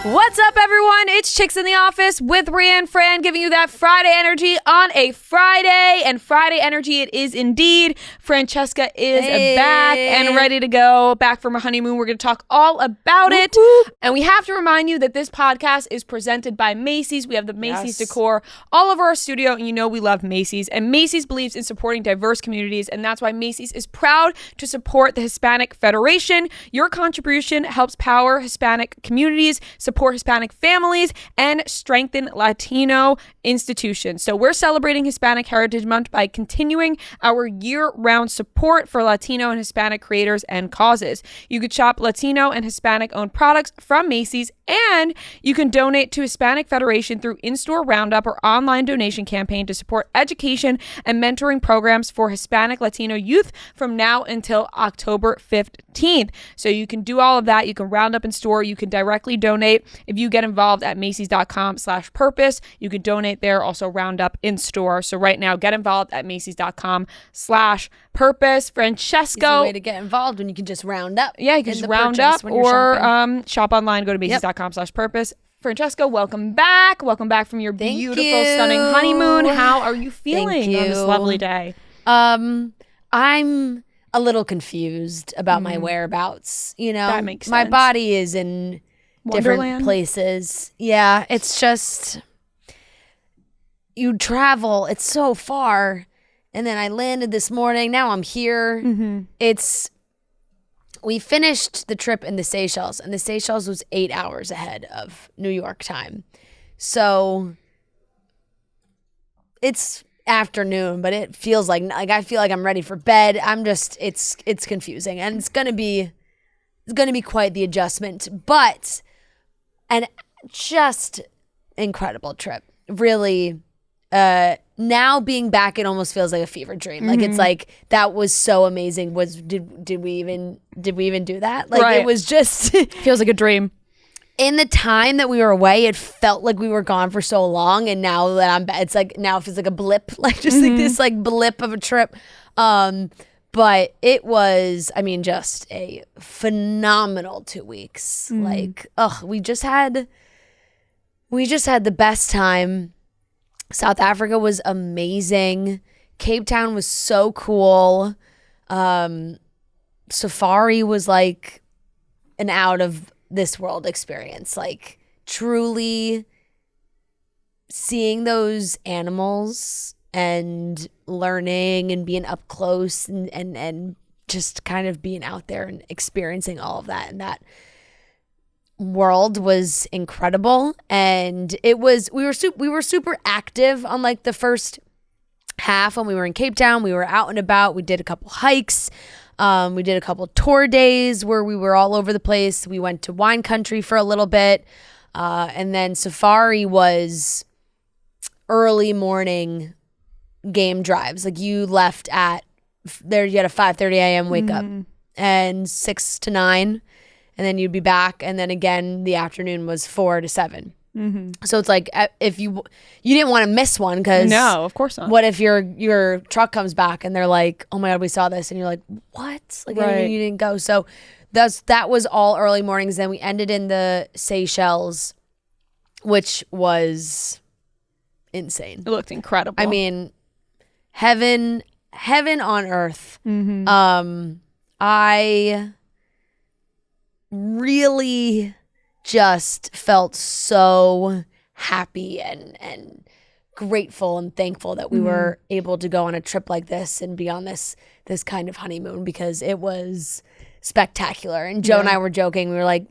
What's up, everyone? It's Chicks in the Office with Fran, giving you that Friday energy on a Friday. And Friday energy it is indeed. Francesca is back and ready to go. Back from her honeymoon. We're going to talk all about it. And we have to remind you that this podcast is presented by Macy's. We have the Macy's decor all over our studio, and you know we love Macy's. And Macy's believes in supporting diverse communities, and that's why Macy's is proud to support the Hispanic Federation. Your contribution helps power Hispanic communities, support Hispanic families, and strengthen Latino institutions. So we're celebrating Hispanic Heritage Month by continuing our year-round support for Latino and Hispanic creators and causes. You could shop Latino and Hispanic-owned products from Macy's, and you can donate to Hispanic Federation through in-store roundup or online donation campaign to support education and mentoring programs for Hispanic Latino youth from now until October 15th. So you can do all of that. You can round up in store. You can directly donate. If you get involved at Macy's.com/purpose, you could donate there, also round up in store. So right now, get involved at Macy's.com/purpose. Francesco. Easy way to get involved when you can just round up. Yeah, you can just round up or shop online, go to Macy's.com/purpose. Francesco, welcome back. Welcome back from your beautiful, stunning honeymoon. How are you feeling on this lovely day? I'm a little confused about my whereabouts. You know, that makes sense. My body is in different places. Yeah, it's just, you travel, it's so far. And then I landed this morning. Now I'm here. We finished the trip in the Seychelles, and the Seychelles was 8 hours ahead of New York time. So it's afternoon, but it feels like I feel like I'm ready for bed. I'm just, it's confusing, and it's gonna be quite the adjustment, but an just incredible trip. Really, now being back, it almost feels like a fever dream. Like it's like, that was so amazing. Did we even do that? Like It was just feels like a dream. In the time that we were away, it felt like we were gone for so long, and now that I'm back, it's like, now it feels like a blip, like just like this like blip of a trip. But it was, I mean, just a phenomenal 2 weeks. Like, we just had the best time. South Africa was amazing. Cape Town was so cool. Safari was like an out of this world experience. Like, truly seeing those animals and learning and being up close and just kind of being out there and experiencing all of that, and that world was incredible. And it was, we were super active on like the first half. When we were in Cape Town, we were out and about. We did a couple hikes. We did a couple tour days where we were all over the place. We went to wine country for a little bit. And then safari was early morning game drives. Like, you left at there, you had a 5:30 a.m. wake up and 6 to 9. And then you'd be back, and then again the afternoon was 4 to 7. So it's like, if you didn't want to miss one, because no, of course not. What if your truck comes back and they're like, oh my God, we saw this, and you're like, what? Like, you didn't go. So that was all early mornings. Then we ended in the Seychelles, which was insane. It looked incredible. I mean, heaven on earth. I really just felt so happy and grateful and thankful that we were able to go on a trip like this and be on this kind of honeymoon, because it was spectacular. And Joe and I were joking. We were like,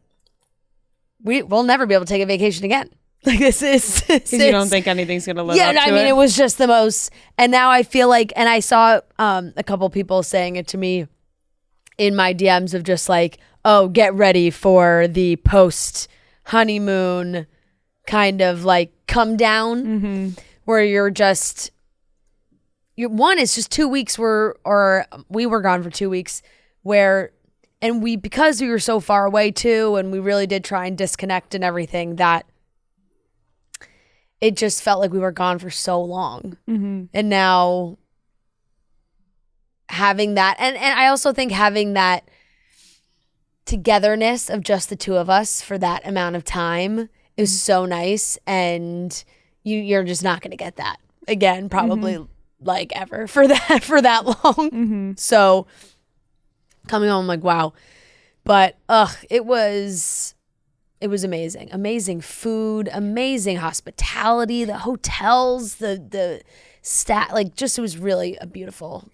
we'll never be able to take a vacation again. Like, this is, because you don't think anything's gonna live up to I mean, it was just the most. And now I feel like, and I saw a couple people saying it to me in my DMs of just like, oh, get ready for the post honeymoon kind of like come down, where it's just 2 weeks or we were gone for 2 weeks, because we were so far away too, and we really did try and disconnect and everything, that it just felt like we were gone for so long. And now having that, and I also think having that togetherness of just the two of us for that amount of time is so nice, and you're just not going to get that again, probably like ever for that long. So coming home, I'm like, wow. But it was amazing food, amazing hospitality, the hotels, the stat, like just it was really a beautiful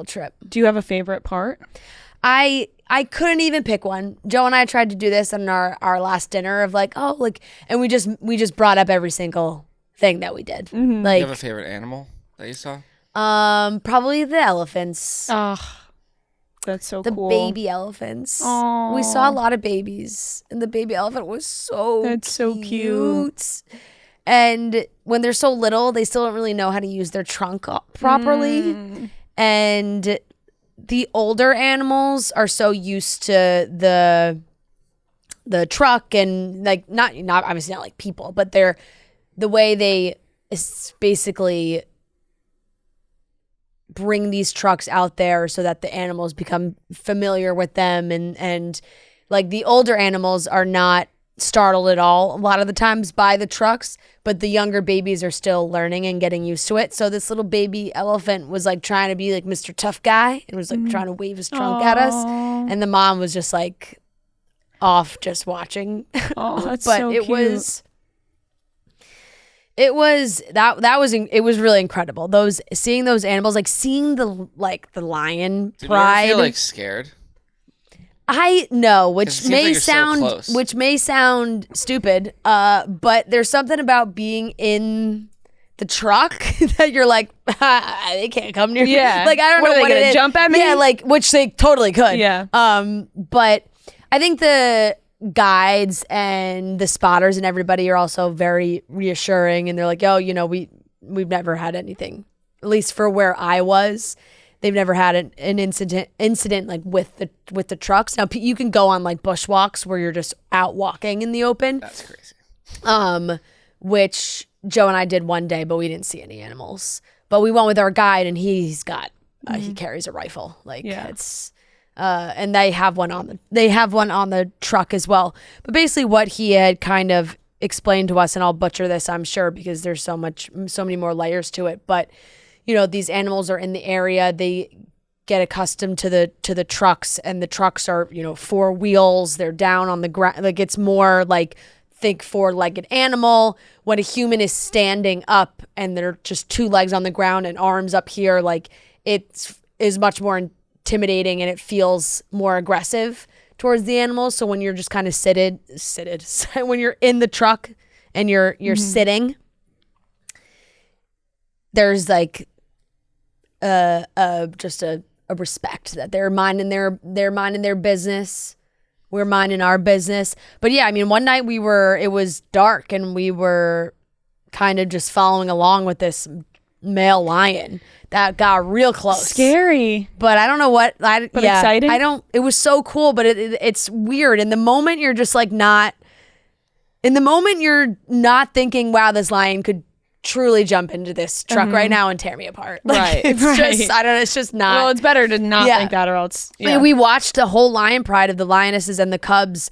trip. Do you have a favorite part? I couldn't even pick one. Joe and I tried to do this on our last dinner of like, and we just brought up every single thing that we did. Like, you have a favorite animal that you saw? Probably the elephants. Oh, that's so the cool. The baby elephants. Aww. We saw a lot of babies, and the baby elephant was so cute. And when they're so little, they still don't really know how to use their trunk properly. And the older animals are so used to the truck and like not obviously not like people, but they're the way they basically bring these trucks out there so that the animals become familiar with them, and like the older animals are not startled at all a lot of the times by the trucks, but the younger babies are still learning and getting used to it. So this little baby elephant was like trying to be like Mr. Tough Guy and was like trying to wave his trunk at us, and the mom was just like off just watching. Oh, that's but so it cute. it was really incredible. Seeing those animals, like seeing the lion Did pride. you ever feel like scared? I know, which It seems may like you're so sound close. stupid, but there's something about being in the truck that you're like, they can't come near me. Yeah. Like, I don't know What are they what gonna it is. jump at me? Yeah, like, which they totally could. Yeah. But I think the guides and the spotters and everybody are also very reassuring, and they're like, we've never had anything, at least for where I was. They've never had an incident like with the trucks. Now you can go on like bushwalks where you're just out walking in the open. That's crazy. Which Joe and I did one day, but we didn't see any animals. But we went with our guide, and he's got he carries a rifle. Like it's and they have one on the truck as well. But basically, what he had kind of explained to us, and I'll butcher this, I'm sure, because there's so many more layers to it, but. These animals are in the area. They get accustomed to the trucks, and the trucks are, 4 wheels. They're down on the ground. Like, it's more like, think 4-legged animal. When a human is standing up and they're just 2 legs on the ground and arms up here, like it is much more intimidating, and it feels more aggressive towards the animals. So when you're just kind of seated, when you're in the truck and you're sitting, there's like just a respect that they're minding their business. We're minding our business. But yeah, I mean, one night it was dark, and we were kind of just following along with this male lion that got real close. Scary. But I don't know what. Exciting? It was so cool, but it's weird. In the moment, you're just like not. In the moment, you're not thinking, wow, this lion could truly jump into this truck right now and tear me apart. Like, Right. It's just, I don't know. It's just not. Well, it's better to not think that, or else. I mean, we watched the whole lion pride of the lionesses and the cubs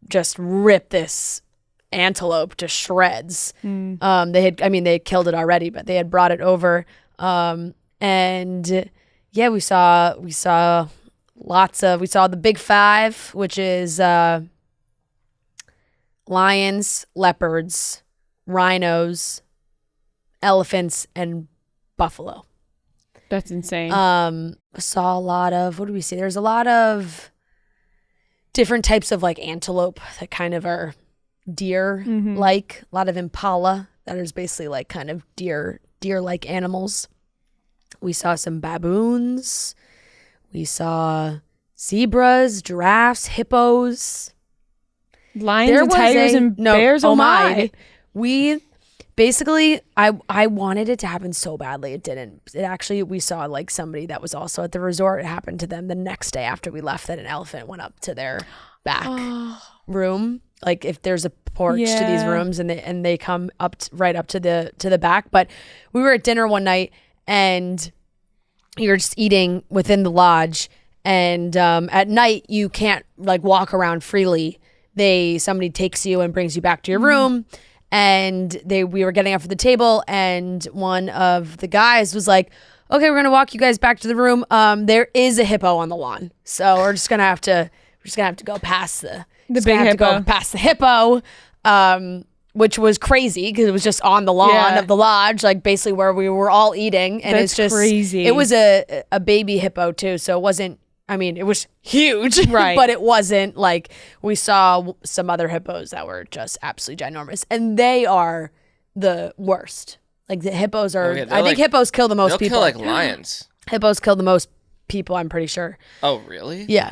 just rip this antelope to shreds. They had killed it already, but they had brought it over. And yeah, we saw the big 5, which is lions, leopards, rhinos, elephants, and buffalo. That's insane. Saw a lot of, what do we see? There's a lot of different types of like antelope that kind of are deer like. A lot of impala that is basically like kind of deer like animals. We saw some baboons. We saw zebras, giraffes, hippos. Lions and tigers and bears. Oh my. We basically, I wanted it to happen so badly. It didn't. It actually, we saw like somebody that was also at the resort. It happened to them the next day after we left, that an elephant went up to their back room. Like, if there's a porch to these rooms, and they come up right up to the back. But we were at dinner one night, and we were just eating within the lodge, And at night you can't like walk around freely. Somebody takes you and brings you back to your room. And we were getting up for the table, and one of the guys was like, okay, we're gonna walk you guys back to the room. There is a hippo on the lawn, so we're just gonna have to go past the big hippo. go past the hippo, which was crazy because it was just on the lawn of the lodge, like basically where we were all eating. And That's it's just crazy. It was a baby hippo too, so it wasn't. I mean, it was huge, right? But it wasn't like we saw some other hippos that were just absolutely ginormous, and they are the worst. Like the hippos are. I think hippos kill the most they'll people. Kill like lions. Hippos kill the most people. I'm pretty sure. Oh, really? Yeah.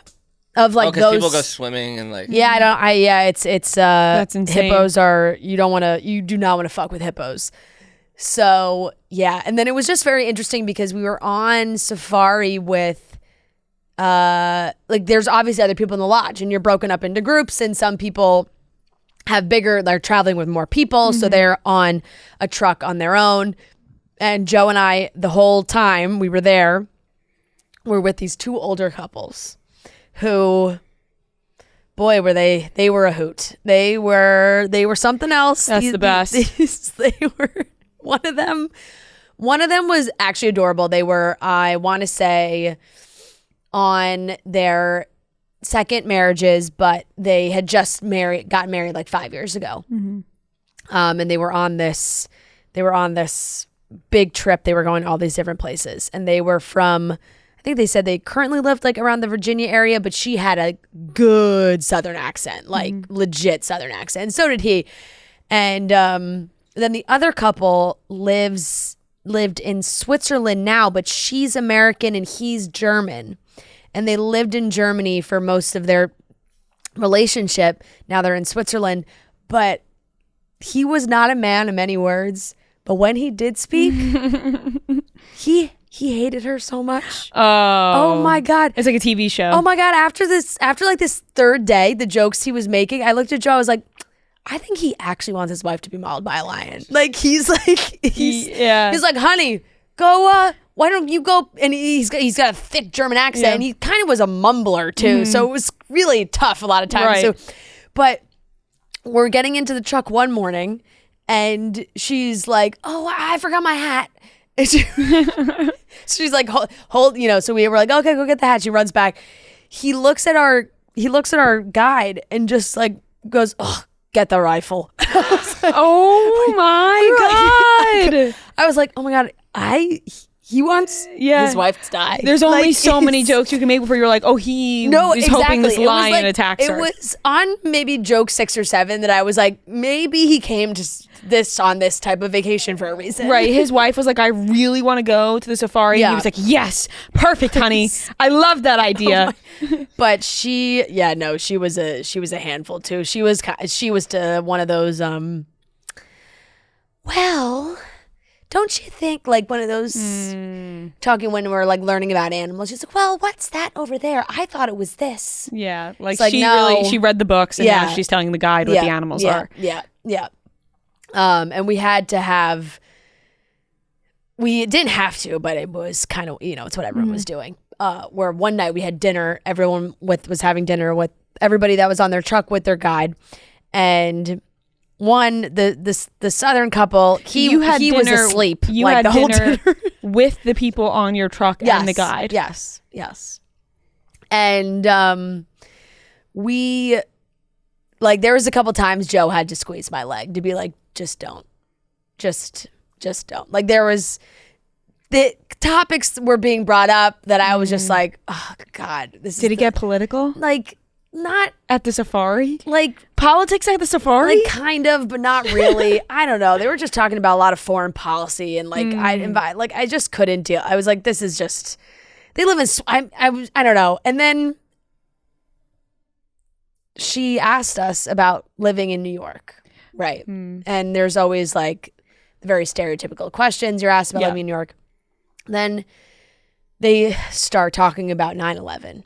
Of like because those people go swimming and like. Yeah, I don't. It's. That's insane. Hippos are. You do not want to fuck with hippos. So yeah, and then it was just very interesting because we were on safari with. Like there's obviously other people in the lodge, and you're broken up into groups, and some people they're traveling with more people, so they're on a truck on their own. And Joe and I, the whole time we were there, were with these two older couples who, boy, were they were a hoot. They were something else. That's the best. They were one of them was actually adorable. They were, I want to say, on their second marriages, but they had just got married like 5 years ago. And they were on this big trip. They were going to all these different places, and they were from, I think they said they currently lived like around the Virginia area, but she had a good Southern accent, like legit Southern accent. And so did he. And then the other couple lived in Switzerland now, but she's American and he's German. And they lived in Germany for most of their relationship. Now they're in Switzerland. But he was not a man of many words. But when he did speak, he hated her so much. Oh my God. It's like a TV show. Oh my God. After like this third day, the jokes he was making, I looked at Joe, I was like, I think he actually wants his wife to be mauled by a lion. Like he's like, he's like, honey, go, why don't you go? And he's got a thick German accent, and he kind of was a mumbler too. So it was really tough a lot of times. Right. So, but we're getting into the truck one morning, and she's like, oh, I forgot my hat. And she's like, hold, so we were like, okay, go get the hat. She runs back. He looks at our guide and just like goes, oh, get the rifle. Oh my God. I was like, oh my God, he wants his wife to die. There's only so many jokes you can make before you're like, oh, he's hoping this lion attacks her. It was on maybe joke 6 or 7 that I was like, maybe he came to on this type of vacation for a reason. Right. His wife was like, I really want to go to the safari. Yeah. He was like, yes, perfect, honey. I love that idea. But she was a handful too. She was to one of those, well, don't you think, like one of those talking when we're like learning about animals. She's like, well, what's that over there? I thought it was this. Yeah. Like, she read the books, and now she's telling the guide what the animals are. Yeah. And we didn't have to, but it was kind of, it's what everyone was doing. Where one night we had dinner, everyone was having dinner with everybody that was on their truck with their guide. And the Southern couple, he was asleep. You like had the whole dinner with the people on your truck and the guide. Yes. And we, like, there was a couple times Joe had to squeeze my leg to be like, just don't. Just don't. Like, there was, the topics were being brought up that I was just like, oh God. Did it get political? Like, not at the safari? Like, politics at the safari? Like, kind of, but not really. I don't know. They were just talking about a lot of foreign policy, and like, I just couldn't deal. I was like, this is just, they live in, I don't know. And then she asked us about living in New York. Right. And there's always like very stereotypical questions you're asked about living in New York. Then they start talking about 9/11.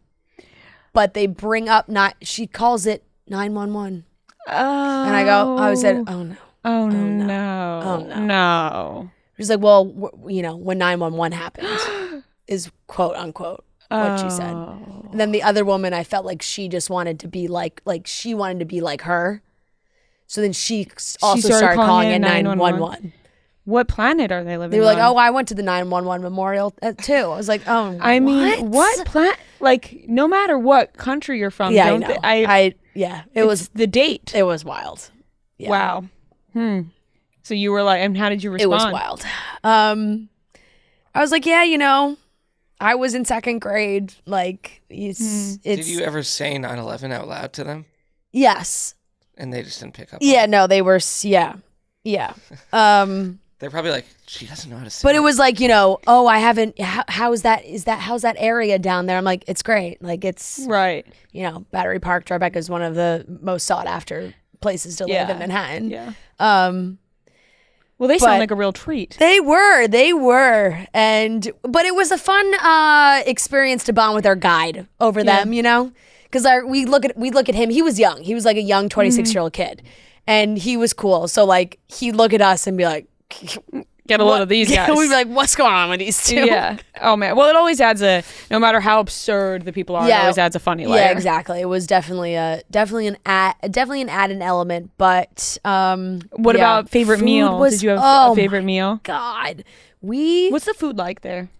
But they bring up, she calls it 911. Oh. And I said, oh no. Oh no. Oh no. No. She's like, well, when 911 happened is quote unquote what she said. And then the other woman, I felt like she just wanted to be like she wanted to be like her. So then she also started calling in 911. What planet are they living on? They were like, oh, I went to the 911 memorial too. I was like, oh, I mean, what planet? Like, no matter what country you're from, Yeah, don't it was the date. It was wild. Yeah. Wow. So you were like, and how did you respond? It was wild. I was like, yeah, you know, I was in second grade. Like, it's. Did you ever say 9/11 out loud to them? Yes. And they just didn't pick up. Yeah, no, they were. Yeah. They're probably like, she doesn't know how to say. But it was like, you know, oh, I haven't. How's that area down there? I'm like, it's great. Like, it's right. You know, Battery Park, Tribeca is one of the most sought after places to live in Manhattan. Yeah. Well, they sound like a real treat. They were, but it was a fun experience to bond with our guide over them, you know, because we look at him. He was young. He was like a young 26-year-old kid, and he was cool. So like he'd look at us and be like, get a load of these guys. We'd be like, what's going on with these two? Yeah. Oh man. Well, it always adds no matter how absurd the people are, it always adds a funny layer. Yeah, exactly. It was definitely an added element. But what about favorite meal? Did you have a favorite meal? God, what's the food like there?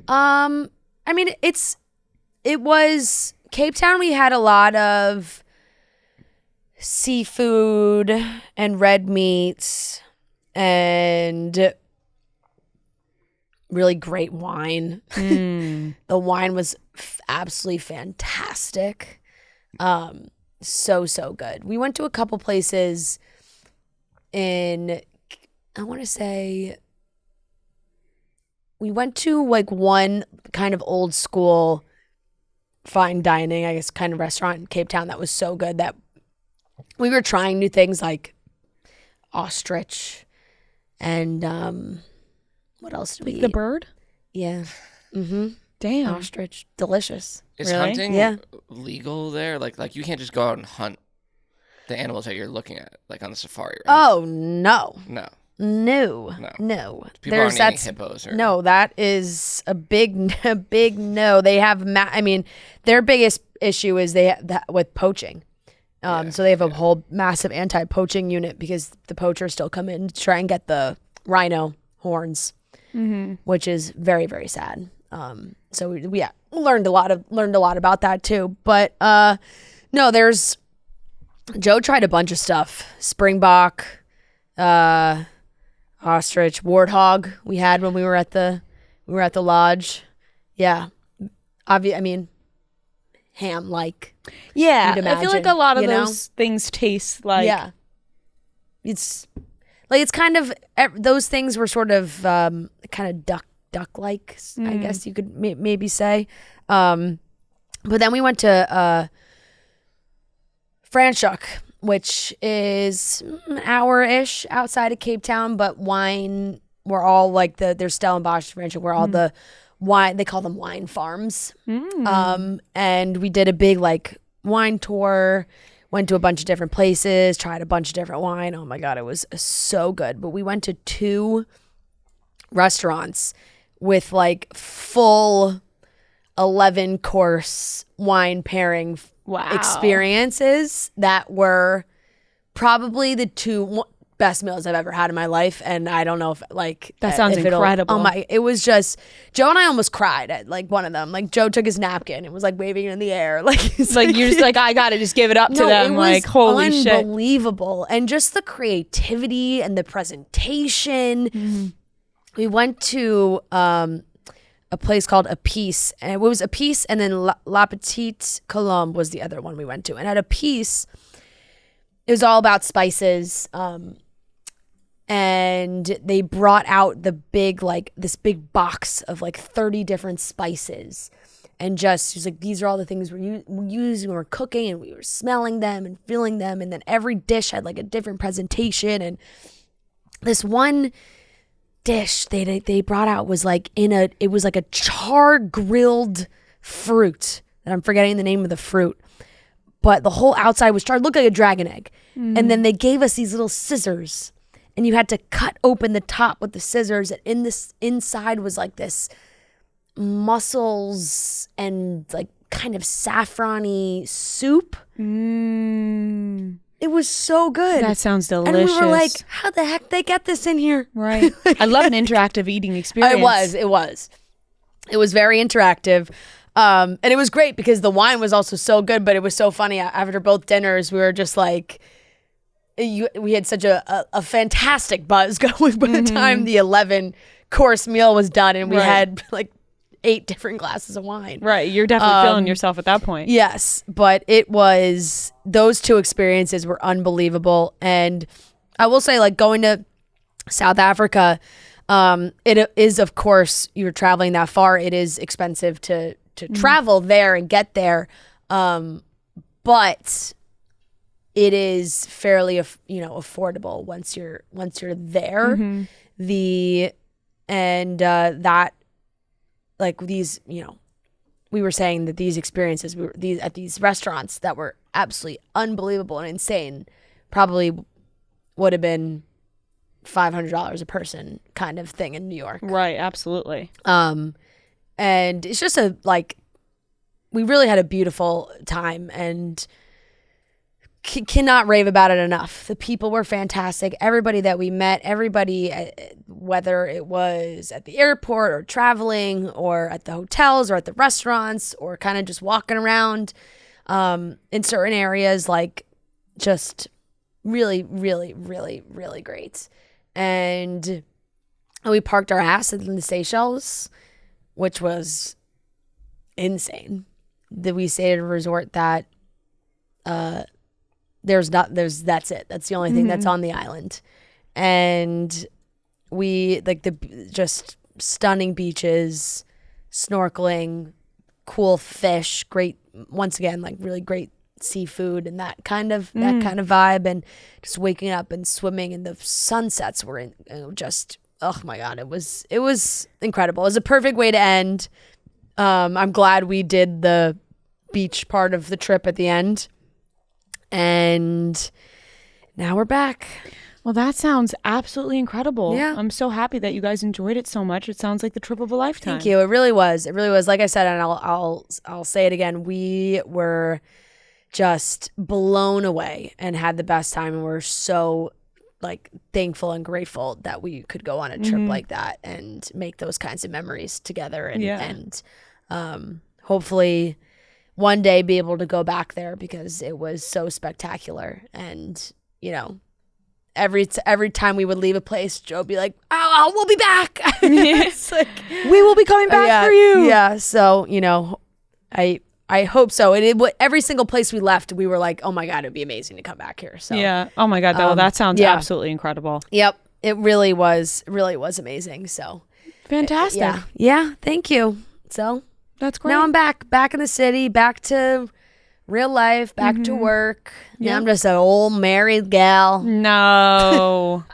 I mean, it was Cape Town. We had a lot of seafood and red meats and really great wine. The wine was absolutely fantastic. So good. We went to a couple places I want to say we went to like one kind of old school fine dining, I guess, kind of restaurant in Cape Town that was so good that we were trying new things like ostrich and what else did we eat? The bird? Yeah. Damn. Ostrich. Delicious. Is hunting legal there? Like you can't just go out and hunt the animals that you're looking at, like on the safari, right? Oh, no. No. People aren't eating hippos. No, that is a big no. They have, their biggest issue is they have that with poaching. So they have a whole massive anti-poaching unit because the poachers still come in to try and get the rhino horns, which is very, very sad. So we learned a lot about that too. But no, Joe tried a bunch of stuff. Springbok, ostrich, warthog we had when we were at the lodge. Yeah. I mean, ham like. Yeah, I feel like a lot of those things taste like. Yeah. It's kind of, those things were sort of kind of duck-like, I guess you could maybe say. But then we went to Franschhoek, which is an hour-ish outside of Cape Town, but wine, we're all like there's Stellenbosch, Franschhoek, where all the wine, they call them wine farms. And we did a big like wine tour, went to a bunch of different places, tried a bunch of different wine. Oh my God, it was so good. But we went to 2 restaurants with like full 11-course wine pairing experiences that were probably the 2 best meals I've ever had in my life. And I don't know if like that sounds incredible. It was just, Joe and I almost cried at like one of them. Like Joe took his napkin and was like waving it in the air. Like it's like you're just like, I gotta just give it up to them. It was like holy shit, unbelievable. And just the creativity and the presentation. We went to a place called A Piece, and it was A Piece, and then La Petite Colombe was the other one we went to. And at A Piece, it was all about spices. And they brought out the big, like this big box of like 30 different spices. And just, she's like, these are all the things we're using when we're cooking, and we were smelling them and feeling them. And then every dish had like a different presentation. And this one dish they brought out was like it was like a char grilled fruit, and I'm forgetting the name of the fruit, but the whole outside was charred, looked like a dragon egg. And then they gave us these little scissors, and you had to cut open the top with the scissors, and in this inside was like this mussels and like kind of saffron-y soup. It was so good. That sounds delicious. And we were like, how the heck they get this in here? Right. I love an interactive eating experience. It was very interactive. And it was great because the wine was also so good, but it was so funny. After both dinners, we were just like, we had such a fantastic buzz going by the time the 11-course meal was done, and we had like 8 different glasses of wine. Right. You're definitely feeling yourself at that point. Yes. But those 2 experiences were unbelievable. And I will say, like, going to South Africa, it is, of course, you're traveling that far. It is expensive to travel there and get there. But it is fairly, affordable once you're there. That, like, these, we were saying that these experiences, at these restaurants that were absolutely unbelievable and insane, probably would have been $500 a person kind of thing in New York. Right, absolutely. And it's just we really had a beautiful time, and cannot rave about it enough. The people were fantastic. Everybody that we met, whether it was at the airport or traveling or at the hotels or at the restaurants or kind of just walking around in certain areas, like, just really, really, really, really great. And we parked our ass in the Seychelles, which was insane. We stayed at a resort that that's it. That's the only thing that's on the island. And we just stunning beaches, snorkeling, cool fish, great, once again, like really great seafood and that kind of vibe, and just waking up and swimming, and the sunsets were just, oh my God, it was incredible. It was a perfect way to end. I'm glad we did the beach part of the trip at the end. And now we're back. Well, that sounds absolutely incredible. Yeah. I'm so happy that you guys enjoyed it so much. It sounds like the trip of a lifetime. Thank you. It really was. It really was. Like I said, and I'll say it again. We were just blown away and had the best time, and we're so thankful and grateful that we could go on a trip like that and make those kinds of memories together, and hopefully one day be able to go back there, because it was so spectacular. And every time we would leave a place, Joe would be like, "Oh, we'll be back." It's like, we will be coming back for you. Yeah. So I hope so. And every single place we left, we were like, "Oh my God, it'd be amazing to come back here." So yeah. Oh my God, that sounds absolutely incredible. Yep. It really was amazing. So fantastic. Yeah. Thank you. So that's great. Now I'm back in the city, back to real life, back to work. Yeah. Now I'm just an old married gal. No.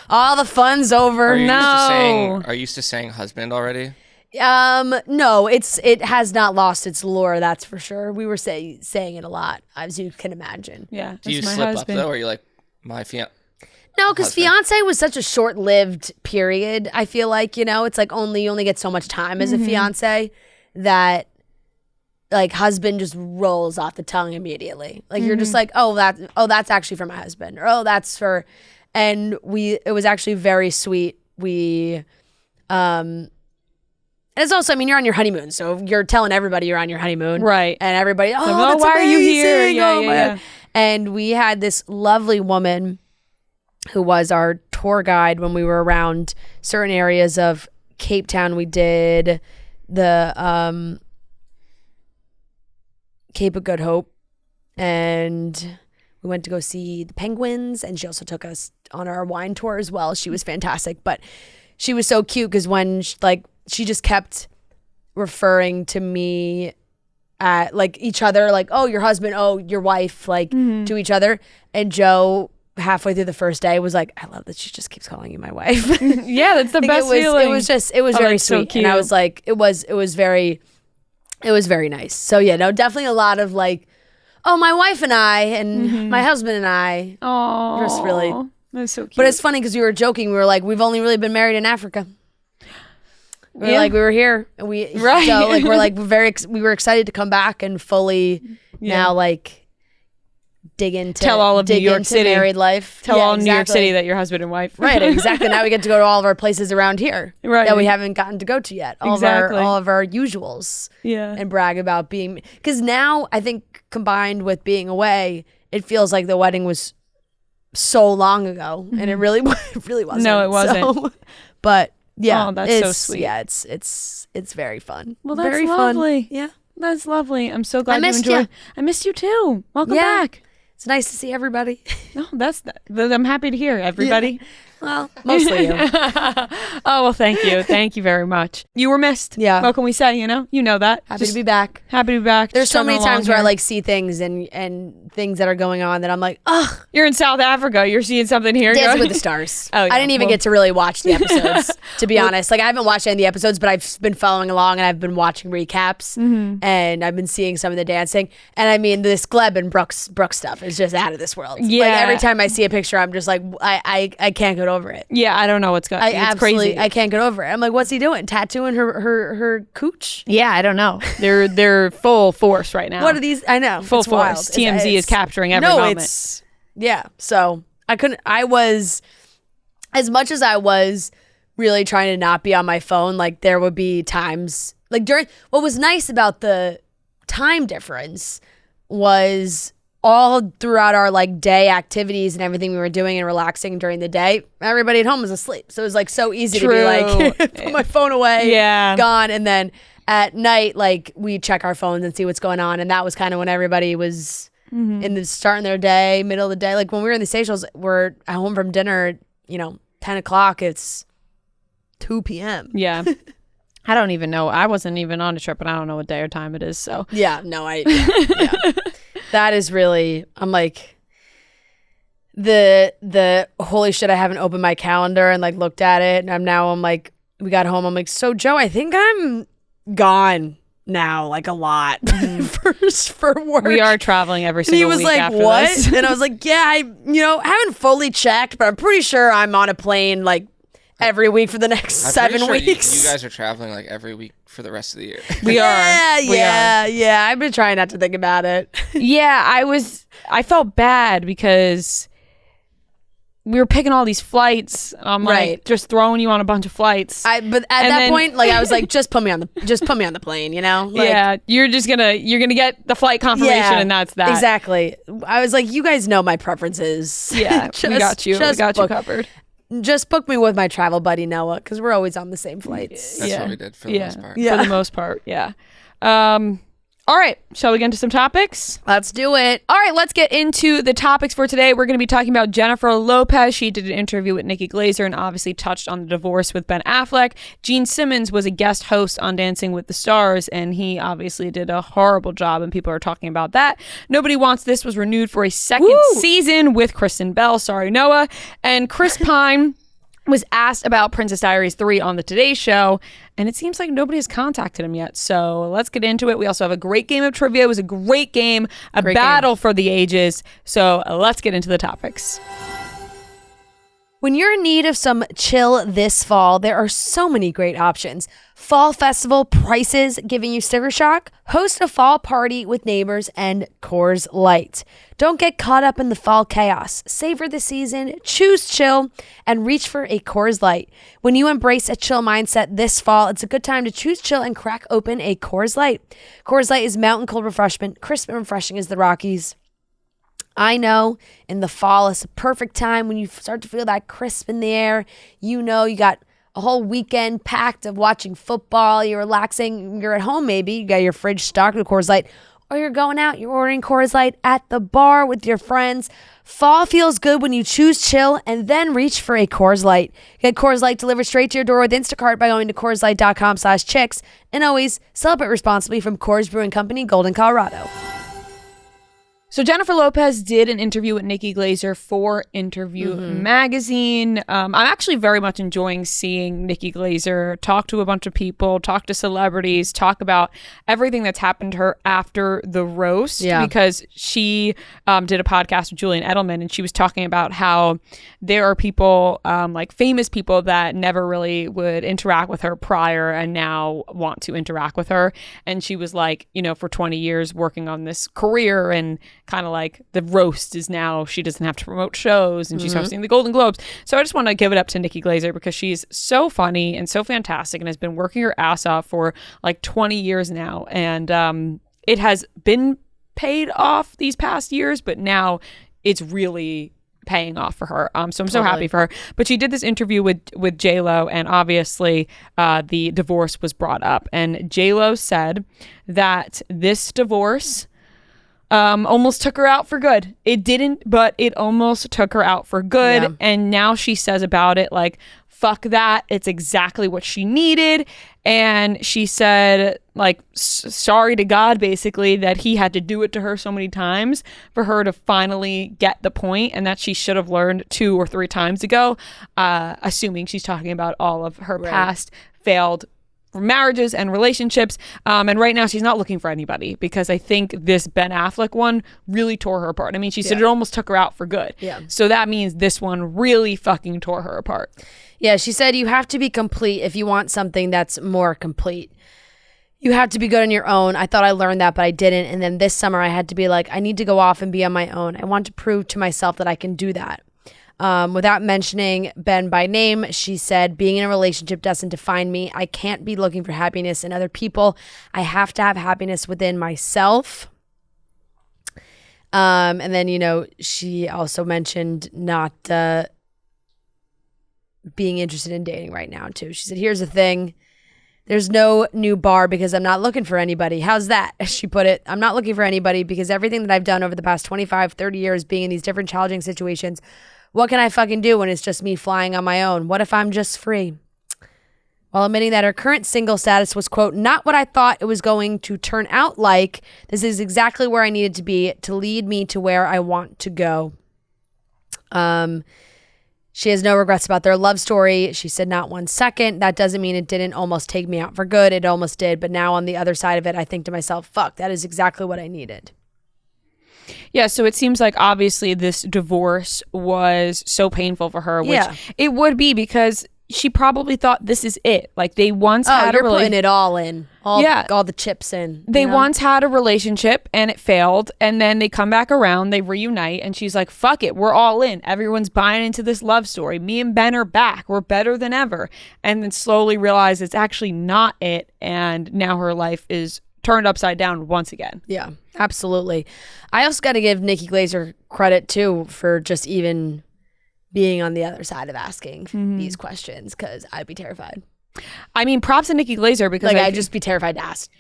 All the fun's over. Are you used to saying husband already? No, it has not lost its lure, that's for sure. We were saying it a lot, as you can imagine. Yeah. Do you slip up though, or are you like, my fiance? No, because fiance was such a short-lived period. I feel like, it's like you only get so much time as a fiance, that husband just rolls off the tongue immediately. Like you're just like, that's actually for my husband, or that's for, and it was actually very sweet. And it's also, you're on your honeymoon, so you're telling everybody you're on your honeymoon, right? And everybody, that's why amazing. are you here? Yeah. And we had this lovely woman who was our tour guide when we were around certain areas of Cape Town. We did the Cape of Good Hope, and we went to go see the penguins, and she also took us on our wine tour as well. She was fantastic, but she was so cute because when she just kept referring to me at each other, oh, your husband, oh, your wife, to each other. And Joe, halfway through the first day, was like, I love that she just keeps calling you my wife. Yeah, that's the best feeling. It was very sweet. So cute. And I was like, it was very nice. So yeah, no, definitely a lot of oh, my wife and I, and my husband and I. Oh, just really. That's so cute. But it's funny because we were joking. We were like, we've only really been married in Africa. We were here, and we we were excited to come back and fully now like dig into New York City married life. Tell all New York City that you're husband and wife. Right, exactly. Now we get to go to all of our places around here that we haven't gotten to go to yet. All of our usuals. Yeah. And brag about being, because now I think combined with being away, it feels like the wedding was so long ago, and it really wasn't. No, it wasn't. So, but yeah, that's so sweet. Yeah, it's very fun. Well, that's very lovely. Fun. Yeah, that's lovely. I'm so glad I missed you enjoyed. ya. I missed you too. Welcome back. It's nice to see everybody. No, I'm happy to hear everybody. Yeah. Well, mostly you. Oh, well, thank you. Thank you very much. You were missed. Yeah. What can we say? You know that. Happy to be back. Happy to be back. There's so many times where I like see things and things that are going on that I'm like, ugh. You're in South Africa. You're seeing something here. Dancing with the Stars. Oh, yeah. I didn't even get to really watch the episodes, to be honest. Like, I haven't watched any of the episodes, but I've been following along and I've been watching recaps and I've been seeing some of the dancing. And I mean, this Gleb and Brooks stuff is just out of this world. Yeah. Like, every time I see a picture, I'm just like, I can't get over it. Yeah, I don't know what's going on. It's crazy. I can't get over it. I'm like, what's he doing? Tattooing her cooch? Yeah, I don't know. They're full force right now. What are these? I know. Full it's force. wild. TMZ is capturing every moment. So I was, as much as I was really trying to not be on my phone, like there would be times like what was nice about the time difference was all throughout our like day activities and everything we were doing and relaxing during the day, everybody at home was asleep. So it was like so easy to be like, put my phone away, gone. And then at night, like we check our phones and see what's going on. And that was kind of when everybody was in the starting their day, middle of the day. Like when we were in the Seychelles, we're at home from dinner, 10 o'clock, it's 2 p.m. Yeah. I don't even know. I wasn't even on a trip and I don't know what day or time it is. So yeah, no, that is really, I'm like, the holy shit, I haven't opened my calendar and like looked at it. And I'm like, we got home. I'm like, so Joe, I think I'm gone now, like a lot for work. We are traveling every single week. He was like, after what? This. And I was like, yeah, I haven't fully checked, but I'm pretty sure I'm on a plane like every week for the next 7 weeks. You guys are traveling like every week for the rest of the year. We are. Yeah. I've been trying not to think about it. Yeah, I felt bad because we were picking all these flights. I'm like just throwing you on a bunch of flights. But at that point, like I was like, just put me on the plane, Like, yeah, you're gonna get the flight confirmation and that's that. Exactly. I was like, you guys know my preferences. Yeah, we got you. We got you covered. Just book me with my travel buddy Noah because we're always on the same flights. That's what we did for the most part. For the most part, yeah. All right, shall we get into some topics? Let's do it. All right, let's get into the topics for today. We're going to be talking about Jennifer Lopez. She did an interview with Nikki Glaser and obviously touched on the divorce with Ben Affleck. Gene Simmons was a guest host on Dancing with the Stars, and he obviously did a horrible job, and people are talking about that. Nobody Wants This was renewed for a second season with Kristen Bell. Sorry, Noah. And Chris Pine was asked about Princess Diaries 3 on the Today Show, and it seems like nobody has contacted him yet. So let's get into it. We also have a great game of trivia. It was a great game, a battle for the ages. So let's get into the topics. When you're in need of some chill this fall, there are so many great options. Fall festival prices giving you sticker shock? Host a fall party with neighbors and Coors Light. Don't get caught up in the fall chaos. Savor the season, choose chill, and reach for a Coors Light. When you embrace a chill mindset this fall, it's a good time to choose chill and crack open a Coors Light. Coors Light is mountain cold refreshment, crisp and refreshing as the Rockies. I know in the fall, it's a perfect time when you start to feel that crisp in the air. You got a whole weekend packed of watching football. You're relaxing. You're at home maybe. You got your fridge stocked with Coors Light. Or you're going out. You're ordering Coors Light at the bar with your friends. Fall feels good when you choose chill and then reach for a Coors Light. Get Coors Light delivered straight to your door with Instacart by going to CoorsLight.com/chicks. And always celebrate responsibly from Coors Brewing Company, Golden, Colorado. So Jennifer Lopez did an interview with Nikki Glaser for Interview magazine. I'm actually very much enjoying seeing Nikki Glaser talk to a bunch of people, talk to celebrities, talk about everything that's happened to her after the roast. Yeah. Because she did a podcast with Julian Edelman, and she was talking about how there are people, like famous people, that never really would interact with her prior and now want to interact with her. And she was like, you know, for 20 years working on this career, and kind of like the roast is now she doesn't have to promote shows, and she's hosting the Golden Globes. So I just want to give it up to Nikki Glaser because she's so funny and so fantastic and has been working her ass off for like 20 years now. And it has been paid off these past years, but now it's really paying off for her. So I'm so happy for her. But she did this interview with J-Lo, and obviously the divorce was brought up. And J-Lo said that this divorce almost took her out for good. It didn't, but it almost took her out for good. Yeah. And now she says about it, like, fuck that. It's exactly what she needed. And she said, like, sorry to God, basically, that he had to do it to her so many times for her to finally get the point, and that she should have learned 2 or 3 times ago, assuming she's talking about all of her past failed marriages and relationships. And right now she's not looking for anybody, because I think this Ben Affleck one really tore her apart. I mean, she said it almost took her out for good. Yeah. So that means this one really fucking tore her apart. Yeah, she said you have to be complete if you want something that's more complete. You have to be good on your own. I thought I learned that, but I didn't. And then this summer I had to be like, I need to go off and be on my own. I want to prove to myself that I can do that. Without mentioning Ben by name, she said, being in a relationship doesn't define me. I can't be looking for happiness in other people. I have to have happiness within myself. And then, you know, she also mentioned not being interested in dating right now, too. She said, here's the thing. There's no new bar because I'm not looking for anybody. How's that? She put it. I'm not looking for anybody because everything that I've done over the past 25, 30 years being in these different challenging situations, what can I fucking do when it's just me flying on my own? What if I'm just free? While admitting that her current single status was, quote, not what I thought it was going to turn out like, this is exactly where I needed to be to lead me to where I want to go. She has no regrets about their love story. She said, not 1 second. That doesn't mean it didn't almost take me out for good. It almost did. But now on the other side of it, I think to myself, fuck, that is exactly what I needed. Yeah, so it seems like obviously this divorce was so painful for her, which it would be, because she probably thought this is it. Like, they once had you're putting it all in. All the chips in. They once had a relationship and it failed, and then they come back around, they reunite, and she's like, fuck it, we're all in. Everyone's buying into this love story. Me and Ben are back. We're better than ever. And then slowly realize it's actually not it, and now her life is turned upside down once again. Yeah, absolutely. I also got to give Nikki Glaser credit too for just even being on the other side of asking these questions, because I'd be terrified. I mean, props to Nikki Glaser, because I'd just be terrified to ask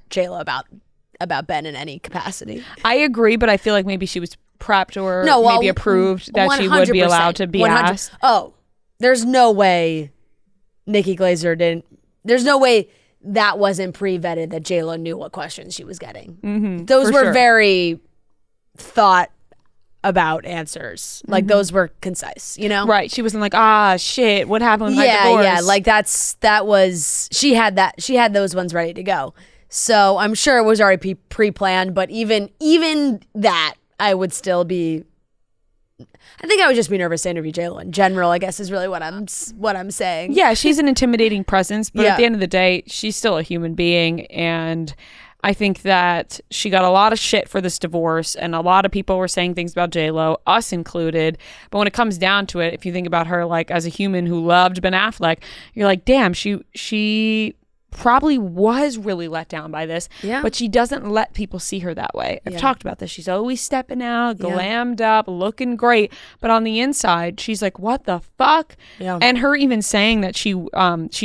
J-Lo about Ben in any capacity. I agree, but I feel like maybe she was prepped or maybe approved that she would be allowed to be asked. Oh, there's no way Nikki Glaser didn't. There's no way that wasn't pre-vetted, that J-Lo knew what questions she was getting. Those were very thought about answers. Like, those were concise, you know? Right. She wasn't like, shit, what happened with my divorce? Yeah. Like, that was, she had those ones ready to go. So I'm sure it was already pre-planned, but even that, I would still be, I think I would just be nervous to interview J-Lo in general, I guess, is really what I'm saying. Yeah, she's an intimidating presence, but at the end of the day, she's still a human being. And I think that she got a lot of shit for this divorce, and a lot of people were saying things about J-Lo, us included. But when it comes down to it, if you think about her like as a human who loved Ben Affleck, you're like, damn, she probably was really let down by this, but she doesn't let people see her that way. I've talked about this. She's always stepping out, glammed up, looking great, but on the inside, she's like, what the fuck? And her even saying that she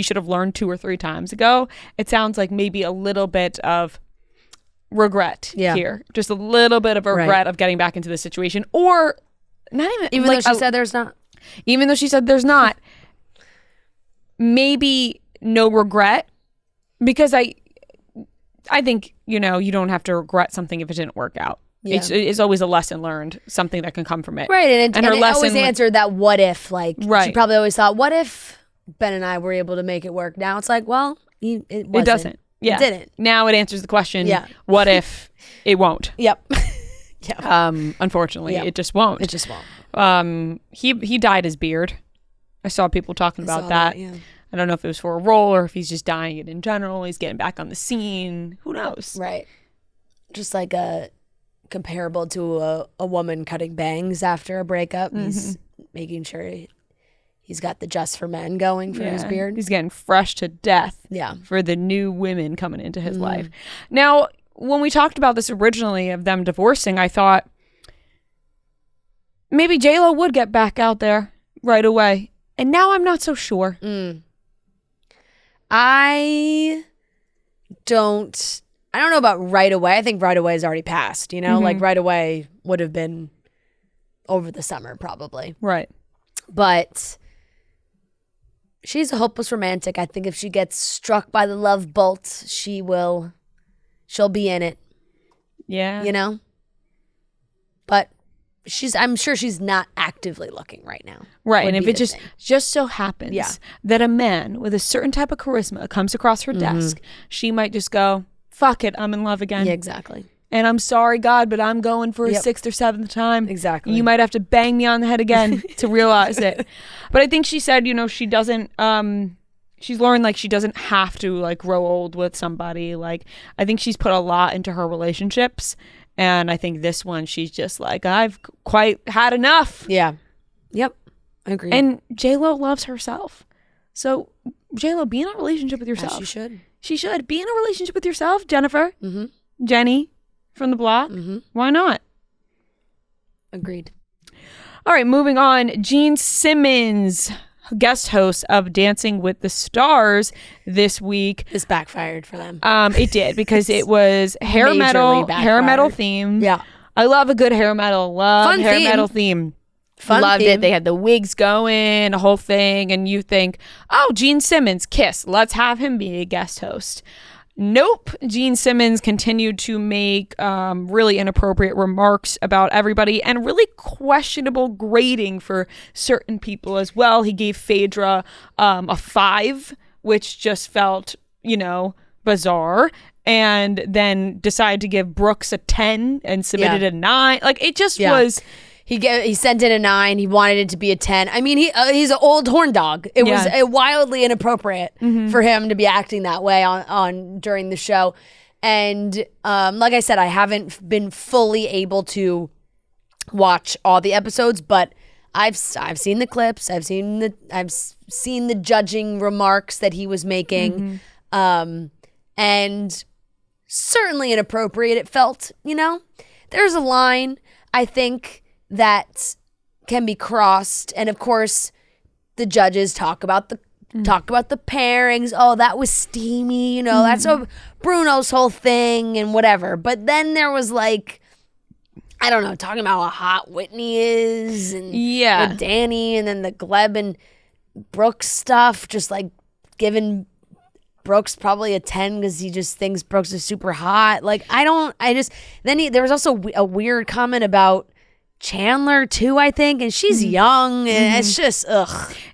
should have learned 2 or 3 times ago, it sounds like maybe a little bit of regret here, just a little bit of regret of getting back into the situation, or not even though she said there's not, even though she said there's not, maybe no regret. Because I think, you know, you don't have to regret something if it didn't work out. Yeah. It's always a lesson learned, something that can come from it. Right, and her it lesson always answered that what if, like, she Right. probably always thought, what if Ben and I were able to make it work? Now it's like, well, it wasn't. It doesn't. Yeah. It didn't. Now it answers the question, Yeah. what if it won't? Yep. Yeah. Unfortunately, Yep. it just won't. It just won't. He dyed his beard. I saw people talking about saw that. yeah. I don't know if it was for a role or if he's just dyeing it in general. He's getting back on the scene. Who knows? Right. Just like comparable to a woman cutting bangs after a breakup. He's making sure he's got the Just for Men going for his beard. He's getting fresh to death Yeah. for the new women coming into his life. Now, when we talked about this originally of them divorcing, I thought maybe J-Lo would get back out there right away. And now I'm not so sure. I don't know about right away. I think right away is already passed, you know? Like right away would have been over the summer probably. Right. But she's a hopeless romantic. I think if she gets struck by the love bolt, she'll be in it, Yeah. you know? But I'm sure she's not actively looking right now. Right. would And if be it the just thing. so happens Yeah. that a man with a certain type of charisma comes across her desk, she might just go, fuck it, I'm in love again. Yeah, exactly. And I'm sorry, God, but I'm going for a Yep. 6th or 7th time. Exactly. You might have to bang me on the head again to realize it. But I think she said, she doesn't, she's learned like she doesn't have to like grow old with somebody. Like, I think she's put a lot into her relationships. And I think this one, she's just like, I've quite had enough. Yeah. Yep. I agree. And J-Lo loves herself. So, J-Lo, be in a relationship with yourself. As she should. She should. Be in a relationship with yourself, Jennifer. Mm-hmm. Jenny from the block. Mm-hmm. Why not? Agreed. All right, moving on. Gene Simmons, guest host of Dancing with the Stars this week. This backfired for them. It did because it was hair Majorly metal backfired. theme. Yeah. I love a good hair metal. Love Fun hair theme. metal theme. Fun Loved theme. it. They had the wigs going, the whole thing, and you think, oh, Gene Simmons, Kiss. Let's have him be a guest host. Nope. Gene Simmons continued to make really inappropriate remarks about everybody and really questionable grading for certain people as well. He gave Phaedra a 5, which just felt, bizarre. And then decided to give Brooks a 10 and submitted a 9. Like, it just was... He sent in a 9. He wanted it to be a 10. I mean, he's an old horn dog. It was wildly inappropriate for him to be acting that way on during the show. And like I said, I haven't been fully able to watch all the episodes, but I've seen the clips. I've seen the judging remarks that he was making, and certainly inappropriate. It felt, there's a line I think that can be crossed, and of course the judges talk about the pairings. Oh, that was steamy, that's Bruno's whole thing and whatever. But then there was like, I don't know, talking about how hot Whitney is and with Danny, and then the Gleb and Brooks stuff, just like giving Brooks probably a 10 because he just thinks Brooks is super hot. Like, there was also a weird comment about Chandler too, I think, and she's young, and it's just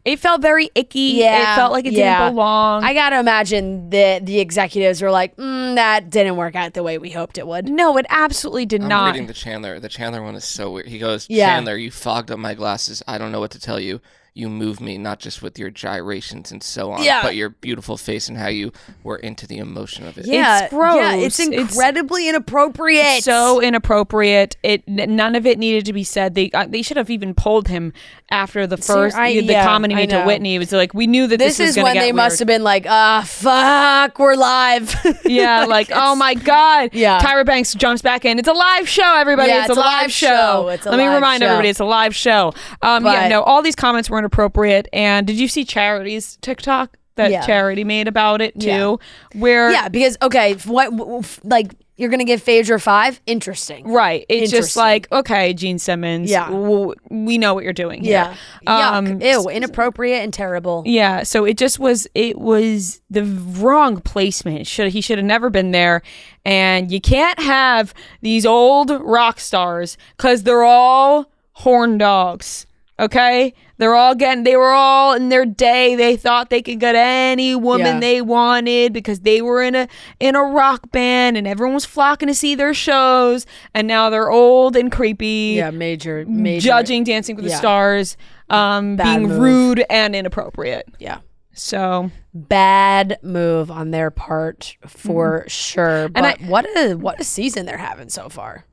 It felt very icky. Yeah, It felt like it didn't belong. I gotta imagine the executives were like, that didn't work out the way we hoped it would. No, it absolutely did I'm not. reading the Chandler. The Chandler one is so weird. He goes, Yeah. Chandler, you fogged up my glasses. I don't know what to tell you. You move me, not just with your gyrations and so on, Yeah. but your beautiful face and how you were into the emotion of it. Yeah, It's gross. Yeah, it's incredibly inappropriate. So inappropriate. None of it needed to be said. They should have even pulled him after the first the comment he made to Whitney. It was like, we knew that this was is going to when get they weird. must have been like, fuck, we're live. Yeah, like, oh my God. Yeah. Tyra Banks jumps back in. It's a live show, everybody. Yeah, it's a live show. It's a Let me live remind show. everybody, it's a live show. All these comments were inappropriate. And did you see Charity's TikTok that Charity made about it too? Where Yeah, because okay, You're going to give Phaedra 5? Interesting. Right. It's just Interesting. like, okay, Gene Simmons. Yeah. We know what you're doing here. Yeah. Yuck. Ew. Inappropriate and terrible. Yeah. So it was the wrong placement. He should have never been there. And you can't have these old rock stars because they're all horn dogs. Okay? They were all in their day. They thought they could get any woman they wanted because they were in a rock band and everyone was flocking to see their shows. And now they're old and creepy. Yeah, major. Judging Dancing with the Stars, being move. rude and inappropriate. Yeah. So bad move on their part for sure. But what a season they're having so far.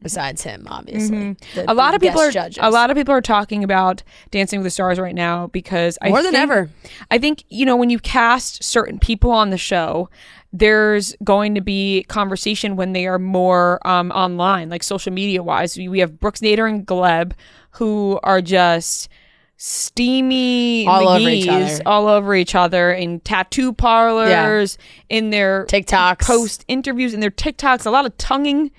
Besides him, obviously. A lot of people are talking about Dancing with the Stars right now because more than ever. I think, when you cast certain people on the show, there's going to be conversation when they are more online, like social media wise. We have Brooks Nader and Gleb, who are just steamy all over each other in tattoo parlors, in their TikToks, post interviews, in their TikToks. A lot of tonguing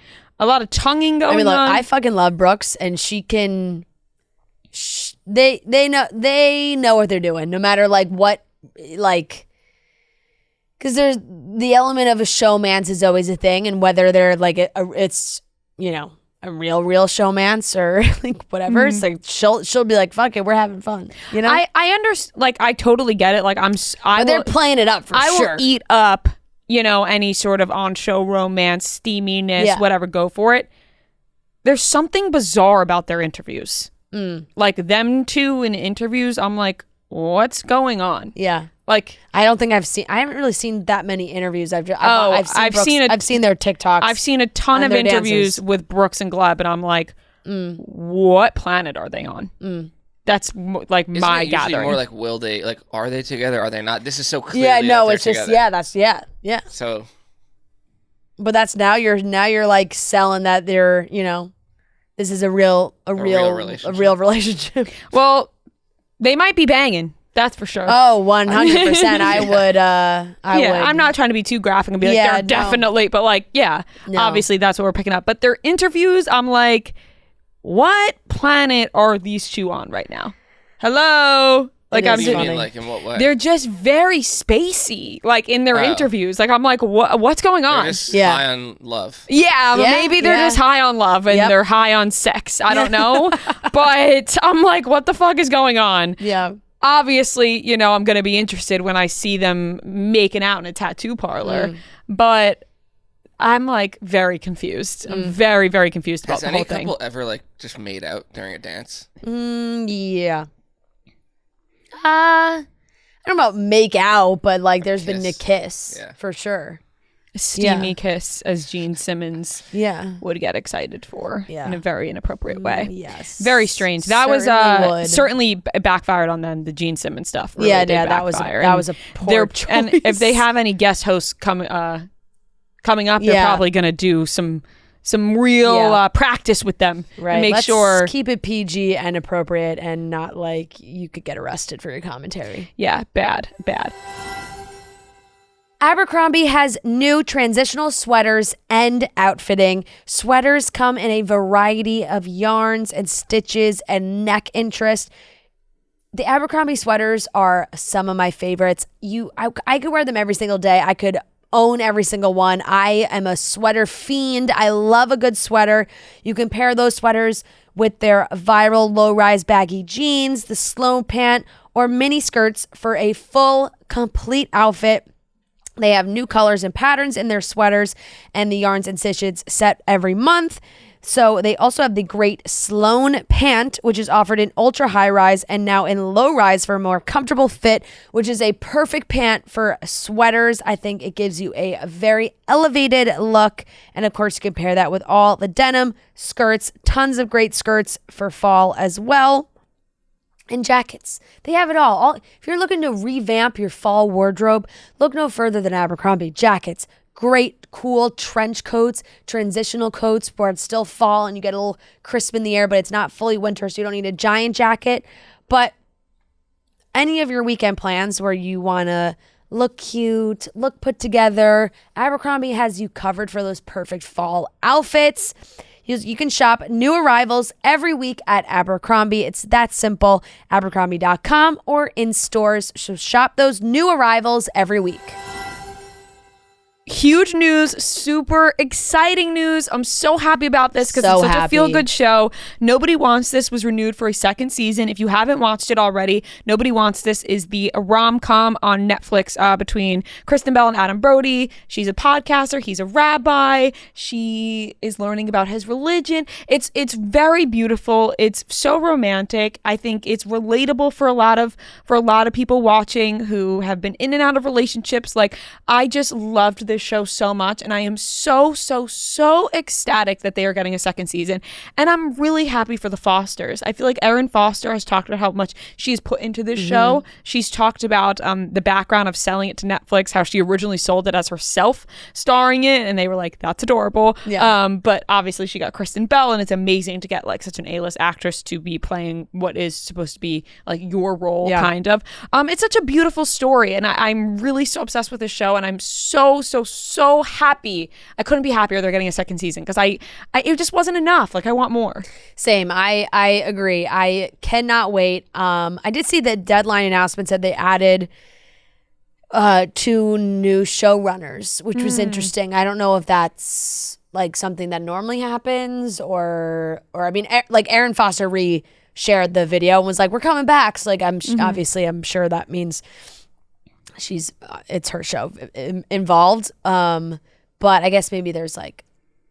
going on. I fucking love Brooks, and she can. They know what they're doing, no matter what, because there's the element of a showmance is always a thing, and whether they're it's a real showmance or whatever. It's she'll be like, fuck it, we're having fun. I understand. I totally get it. But they're playing it up for sure. I will eat up. Any sort of on-show romance, steaminess, whatever, go for it. There's something bizarre about their interviews. Them two in interviews, I'm like, what's going on? Yeah. I haven't really seen that many interviews. I've seen their TikToks. I've seen a ton of interviews with Brooks and Gleb, and I'm like, what planet are they on? That's my gathering. More will they, are they together? Are they not? This is so clear. Yeah, no, it's just, together. yeah. So. But that's now you're selling that they're, this is a real relationship. Well, they might be banging. That's for sure. Oh, 100%. I would. I'm not trying to be too graphic and be they're definitely, but obviously that's what we're picking up. But their interviews, I'm like, what planet are these two on right now? Hello? In what way? They're just very spacey, in their interviews. I'm like, what's going on? They're just high on love. Yeah, maybe they're just high on love and they're high on sex. I don't know. But I'm like, what the fuck is going on? Yeah. Obviously, I'm going to be interested when I see them making out in a tattoo parlor. But I'm very confused. I'm very, very confused about the whole thing. Has any couple ever just made out during a dance? Yeah. I don't know about make out, but there's been a kiss for sure. A steamy kiss, as Gene Simmons would get excited for in a very inappropriate way. Yes. Very strange. That was certainly backfired on them, the Gene Simmons stuff. Really that was a poor choice. And if they have any guest hosts coming up, they're probably going to do some real practice with them. Right. Make Let's sure. Keep it PG and appropriate and not you could get arrested for your commentary. Yeah, bad. Abercrombie has new transitional sweaters and outfitting. Sweaters come in a variety of yarns and stitches and neck interest. The Abercrombie sweaters are some of my favorites. I could wear them every single day. I could own every single one. I am a sweater fiend. I love a good sweater. You can pair those sweaters with their viral low-rise baggy jeans, the Sloan pant, or mini skirts for a full, complete outfit. They have new colors and patterns in their sweaters and the yarns and stitches set every month. So they also have the great Sloan pant, which is offered in ultra high rise and now in low rise for a more comfortable fit, which is a perfect pant for sweaters. I think it gives you a very elevated look. And of course, you can pair that with all the denim skirts, tons of great skirts for fall as well. And jackets. They have it all. If you're looking to revamp your fall wardrobe, look no further than Abercrombie. Jackets. Great, cool trench coats, transitional coats where it's still fall and you get a little crisp in the air, but it's not fully winter, so you don't need a giant jacket. But any of your weekend plans where you want to look cute, look put together. Abercrombie has you covered for those perfect fall outfits. You can shop new arrivals every week at Abercrombie. It's that simple. Abercrombie.com or in stores. So shop those new arrivals every week. Huge news, super exciting news. I'm so happy about this because So it's such a happy. feel-good show. Nobody Wants This was renewed for a second season. If you haven't watched it already, Nobody Wants This is the rom-com on Netflix between Kristen Bell and Adam Brody. She's a podcaster. He's a rabbi. She is learning about his religion. It's very beautiful. It's so romantic. I think it's relatable for a lot of people watching who have been in and out of relationships. Like, I just loved this show so much, and I am so ecstatic that they are getting a second season. And I'm really happy for the Fosters. I feel like Erin Foster has talked about how much she's put into this show. She's talked about the background of selling it to Netflix, how she originally sold it as herself starring it, and they were like, that's adorable. But obviously she got Kristen Bell, and it's amazing to get like such an A-list actress to be playing what is supposed to be like your role, kind of. It's such a beautiful story, and I'm really so obsessed with this show, and I'm so happy. I couldn't be happier they're getting a second season because it just wasn't enough. Like, I want more. Same. I agree. I cannot wait. I did see the Deadline announcement said they added 2 new showrunners, which was interesting. I don't know if that's like something that normally happens or I mean, like Erin Foster shared the video and was like, we're coming back. So like, obviously I'm sure that means it's her show involved. But I guess maybe there's like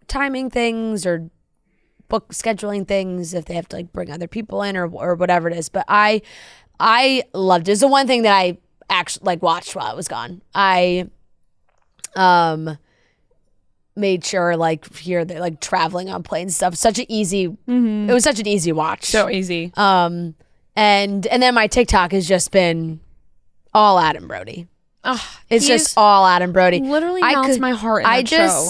timing things or book scheduling things if they have to like bring other people in or whatever it is. But I loved it. It's the one thing that I actually like watched while I was gone. I made sure like here they're like traveling on planes and stuff. Such an easy it was such an easy watch. So easy. And then my TikTok has just been all Adam Brody. It's just all Adam Brody. Literally melts my heart in that show.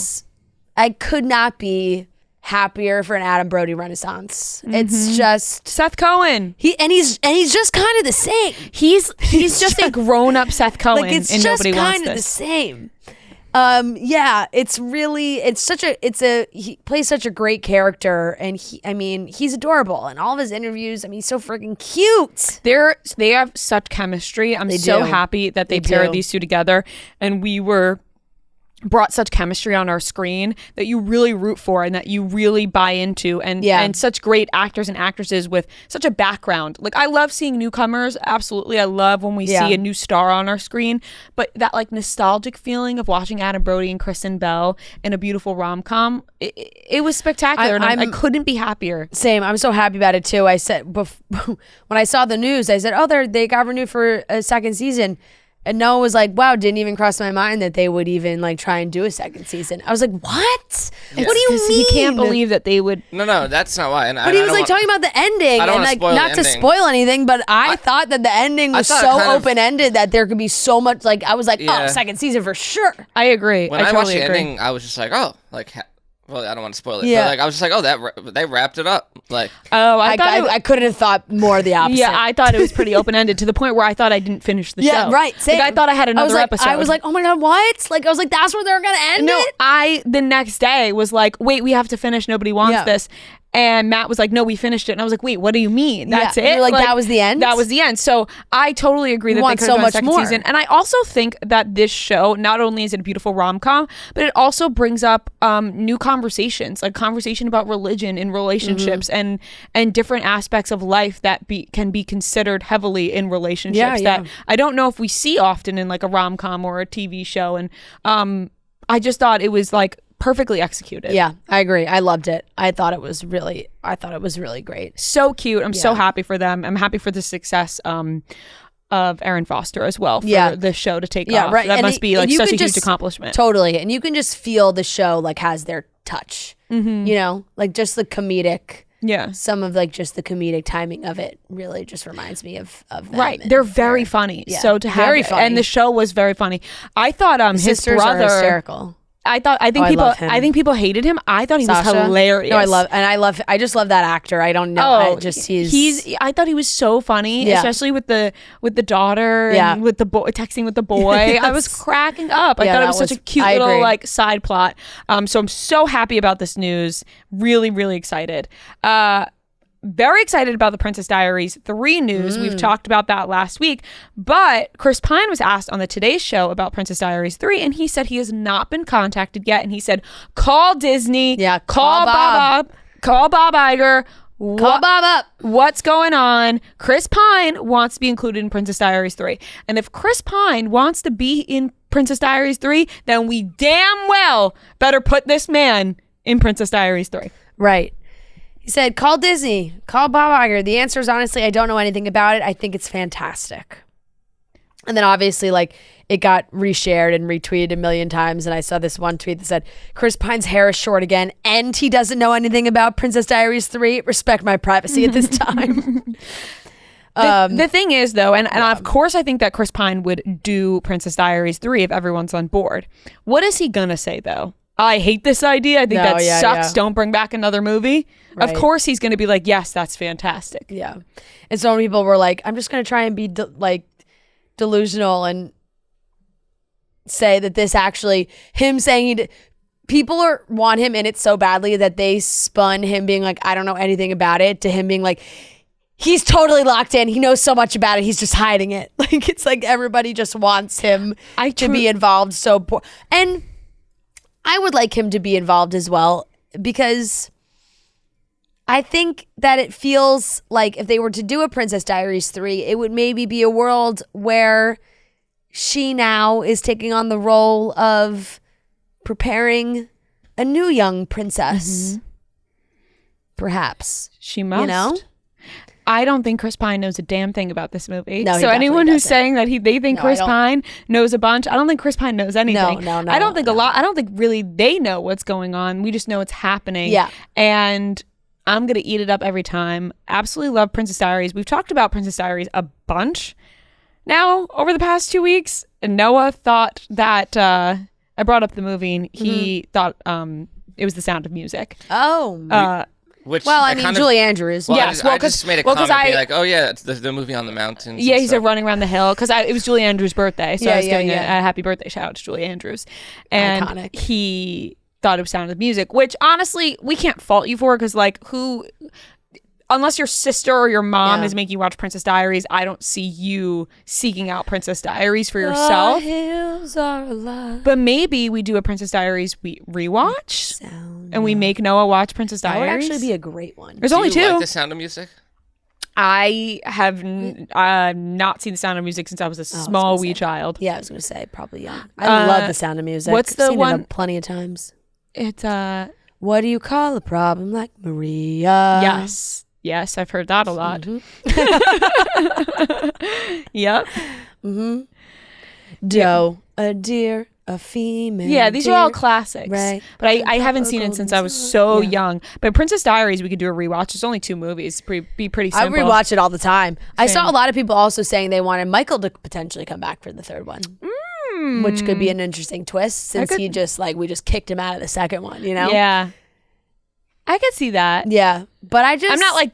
I could not be happier for an Adam Brody renaissance. It's just Seth Cohen. He's just kind of the same. He's just a grown-up Seth Cohen. Like, it's and just Nobody Wants kind of the This. same. He plays such a great character, and he's adorable, and all of his interviews, he's so freaking cute. They have such chemistry. I'm They so do. happy that they They paired do. these two together, and we brought such chemistry on our screen that you really root for and that you really buy into, and such great actors and actresses with such a background. Like, I love seeing newcomers. Absolutely. I love when we see a new star on our screen, but that like nostalgic feeling of watching Adam Brody and Kristen Bell in a beautiful rom-com, it was spectacular. I couldn't be happier. Same. I'm so happy about it too. I said when I saw the news, I said, "Oh, they got renewed for a second season." And Noah was like, wow, didn't even cross my mind that they would even like try and do a second season. I was like, what? Yeah. What do you mean? He can't believe that they would. No, that's not why. But he was like talking about the ending, I don't and wanna like spoil the not to ending. spoil anything, but I thought that the ending was thought it so kind of- open ended that there could be so much. Like, I was like, Yeah. oh, second season for sure. I agree. When I I watched totally the agree. ending, I was just like, oh, like, well, I don't want to spoil it. Yeah. But like, I was just like, oh, they wrapped it up. Like, Oh, I thought I couldn't have thought more the opposite. yeah, I thought it was pretty open ended to the point where I thought I didn't finish the show. Yeah, right. Same. Like, I thought I had another episode. I was like, oh my god, what? Like, I was like, that's where they're gonna end no, it. I the next day was like, wait, we have to finish. Nobody wants Yeah. this. And Matt was like, no, we finished it. And I was like, wait, what do you mean? That's Yeah. it? You're like, that was the end? That was the end. So I totally agree that they want could so have done a much second more. season. And I also think that this show, not only is it a beautiful rom-com, but it also brings up new conversations, like conversation about religion in relationships Mm-hmm. and different aspects of life that can be considered heavily in relationships Yeah. that I don't know if we see often in like a rom-com or a TV show. And I just thought it was like perfectly executed. Yeah, I agree. I loved it. I thought it was really great. So cute. I'm so Yeah. happy for them. I'm happy for the success of Erin Foster as well for Yeah. the show to take Yeah, off. right. That And must be like you such a could huge just- accomplishment. Totally. And you can just feel the show like has their touch. Mm-hmm. You know, like just the comedic, Yeah. some of like just the comedic timing of it really just reminds me of them. Right. and They're very funny. Yeah. So to have Very it- funny. and the show was very funny. I thought his sisters are brother hysterical. I think people hated him. I thought he was Sasha? hilarious. No, I just love that actor. I don't know. I thought he was so funny, Yeah. especially with the daughter and with the boy texting with the boy. I was cracking up. I thought it was such a cute little like side plot. So I'm so happy about this news. Really, really excited. Very excited about the Princess Diaries 3 news. We've talked about that last week. But Chris Pine was asked on the Today Show about Princess Diaries 3, and he said he has not been contacted yet. And he said, call Disney. Yeah, call Bob. Call Bob Iger. Call Bob up. What's going on? Chris Pine wants to be included in Princess Diaries 3. And if Chris Pine wants to be in Princess Diaries 3, then we damn well better put this man in Princess Diaries 3. Right. He said, call Disney, call Bob Iger. The answer is honestly, I don't know anything about it. I think it's fantastic. And then obviously like it got reshared and retweeted a million times. And I saw this one tweet that said, Chris Pine's hair is short again and he doesn't know anything about Princess Diaries 3. Respect my privacy at this time. The thing is though, and of course I think that Chris Pine would do Princess Diaries 3 if everyone's on board. What is he gonna say though? I hate this idea. I think that sucks. Don't bring back another movie. Right. Of course he's going to be like, yes, that's fantastic. Yeah. And so many people were like, I'm just going to try and be delusional and say that this actually, him saying people want him in it so badly that they spun him being like, I don't know anything about it, to him being like, he's totally locked in. He knows so much about it. He's just hiding it. Like, it's like everybody just wants him to be involved and I would like him to be involved as well, because I think that it feels like if they were to do a Princess Diaries 3, it would maybe be a world where she now is taking on the role of preparing a new young princess. Mm-hmm. Perhaps. She must. You know? I don't think Chris Pine knows a damn thing about this movie. No, so anyone who's saying that they think Chris Pine knows a bunch, I don't think Chris Pine knows anything. No. I don't think really they know what's going on. We just know it's happening. Yeah. And I'm going to eat it up every time. Absolutely love Princess Diaries. We've talked about Princess Diaries a bunch now over the past 2 weeks. And Noah thought that I brought up the movie and he thought it was The Sound of Music. Oh. Julie Andrews. Well, yes, I just made a comment being like, oh yeah, it's the movie on the mountains. Yeah, he's running around the hill because it was Julie Andrews' birthday, so I was giving a happy birthday shout out to Julie Andrews, and iconic. He thought it was Sound of Music, which honestly we can't fault you for, because like unless your sister or your mom is making you watch Princess Diaries, I don't see you seeking out Princess Diaries for yourself. The hills are alive. But maybe we do a Princess Diaries rewatch, and we make Noah watch Princess Diaries. That would actually be a great one. There's only 2. Like The Sound of Music? I have not seen The Sound of Music since I was a small wee child. Yeah, I was going to say probably young. I love The Sound of Music. What's the seen one? It plenty of times. It's what do you call a problem like Maria? Yes, I've heard that a lot. Mm-hmm. Yep. Mm-hmm. Doe, a deer, a female. Yeah, these are all classics. Right. But I haven't seen it since I was so young. But Princess Diaries, we could do a rewatch. It's only 2 movies. Be pretty simple. I rewatch it all the time. I saw a lot of people also saying they wanted Michael to potentially come back for the 3rd one. Which could be an interesting twist, since we just kicked him out of the 2nd one, you know? Yeah. I could see that. Yeah, but I'm not like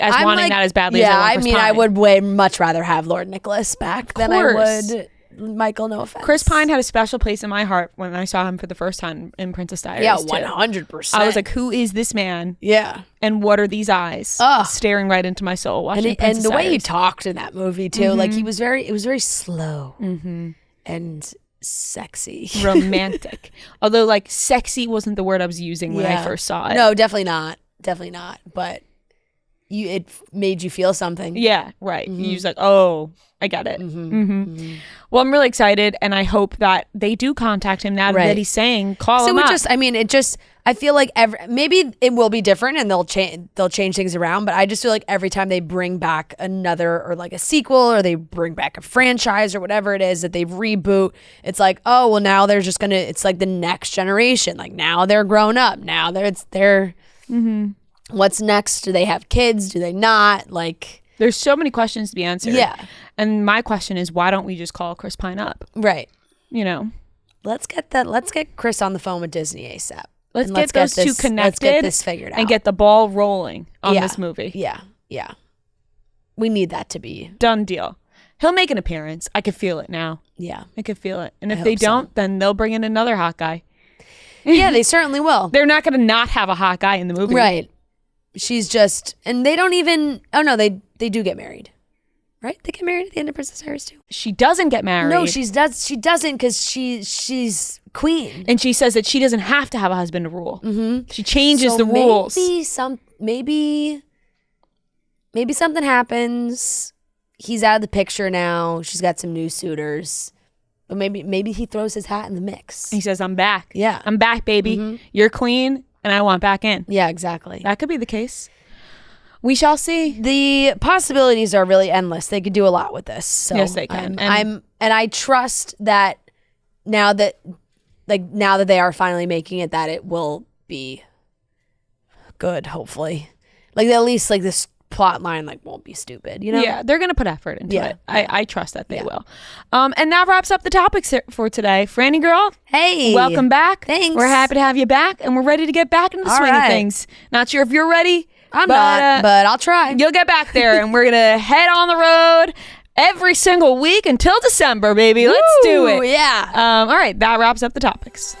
wanting that as badly as I want Chris Pine. I would way much rather have Lord Nicholas back than I would Michael. No offense. Chris Pine had a special place in my heart when I saw him for the first time in Princess Diaries. Yeah, 100%. I was like, who is this man? Yeah. And what are these eyes staring right into my soul watching Princess And the Diaries. way he talked in that movie too, like it was very slow and sexy, romantic. Although like sexy wasn't the word I was using when I first saw it. No, definitely not. But it made you feel something. Yeah, right. You was like, oh, I get it. Well, I'm really excited, and I hope that they do contact him now that he's saying call him up. I feel like maybe it will be different and they'll change things around, but I just feel like every time they bring back another, or like a sequel, or they bring back a franchise or whatever it is that they reboot, it's like, oh, well now they're just gonna, it's like the next generation. Like now they're grown up. Now they're what's next? Do they have kids? Do they not? Like, there's so many questions to be answered. Yeah. And my question is, why don't we just call Chris Pine up? Right. You know? let's get Chris on the phone with Disney ASAP. Let's And get those two connected. Let's get this figured out. And get the ball rolling on this movie. Yeah. We need that to be. Done deal. He'll make an appearance. I could feel it now. Yeah. I could feel it. And if I they hope so. don't, then they'll bring in another hot guy. Yeah, they certainly will. They're not going to not have a hot guy in the movie. Right. She's just, and they don't even, oh no, they do get married. Right? They get married at the end of Princess Diaries too. She doesn't get married. No, she doesn't because she's queen. And she says that she doesn't have to have a husband to rule. Mm-hmm. She changes So the rules. Maybe something happens. He's out of the picture now. She's got some new suitors. But maybe he throws his hat in the mix. He says, I'm back. Yeah. I'm back, baby. Mm-hmm. You're queen, and I want back in. Yeah, exactly. That could be the case. We shall see. The possibilities are really endless. They could do a lot with this. So Yes, they can. And I trust that now that they are finally making it, that it will be good. Hopefully, like at least like this plot line won't be stupid. You know? Yeah, they're going to put effort into it. I trust that they Yeah. will. And that wraps up the topics for today. Franny girl, Hey, welcome back. Thanks. We're happy to have you back, and we're ready to get back into the All swing right. of things. Not sure if you're ready. I'm not, but I'll try. You'll get back there, and we're gonna head on the road every single week until December, baby. Let's do Woo, it. Yeah. All right, that wraps up the topics.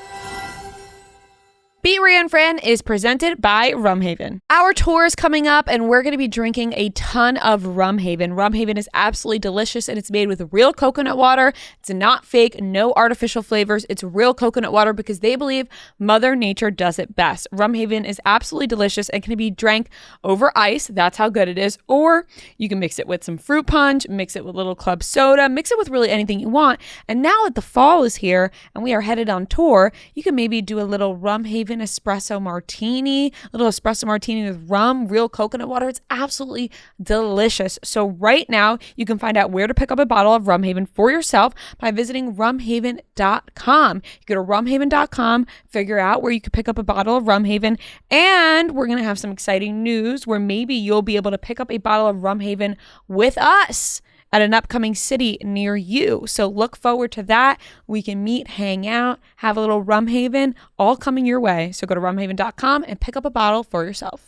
Beat Rhea and Fran is presented by Rumhaven. Our tour is coming up, and we're going to be drinking a ton of Rumhaven. Rumhaven is absolutely delicious, and it's made with real coconut water. It's not fake, no artificial flavors. It's real coconut water because they believe Mother Nature does it best. Rumhaven is absolutely delicious and can be drank over ice. That's how good it is. Or you can mix it with some fruit punch, mix it with a little club soda, mix it with really anything you want. And now that the fall is here and we are headed on tour, you can maybe do a little Rumhaven espresso martini, a little espresso martini with rum, real coconut water. It's absolutely delicious. So right now you can find out where to pick up a bottle of Rumhaven for yourself by visiting rumhaven.com. You go to rumhaven.com, figure out where you can pick up a bottle of Rumhaven, and we're going to have some exciting news where maybe you'll be able to pick up a bottle of Rumhaven with us at an upcoming city near you. So look forward to that. We can meet, hang out, have a little Rumhaven, all coming your way. So go to rumhaven.com and pick up a bottle for yourself.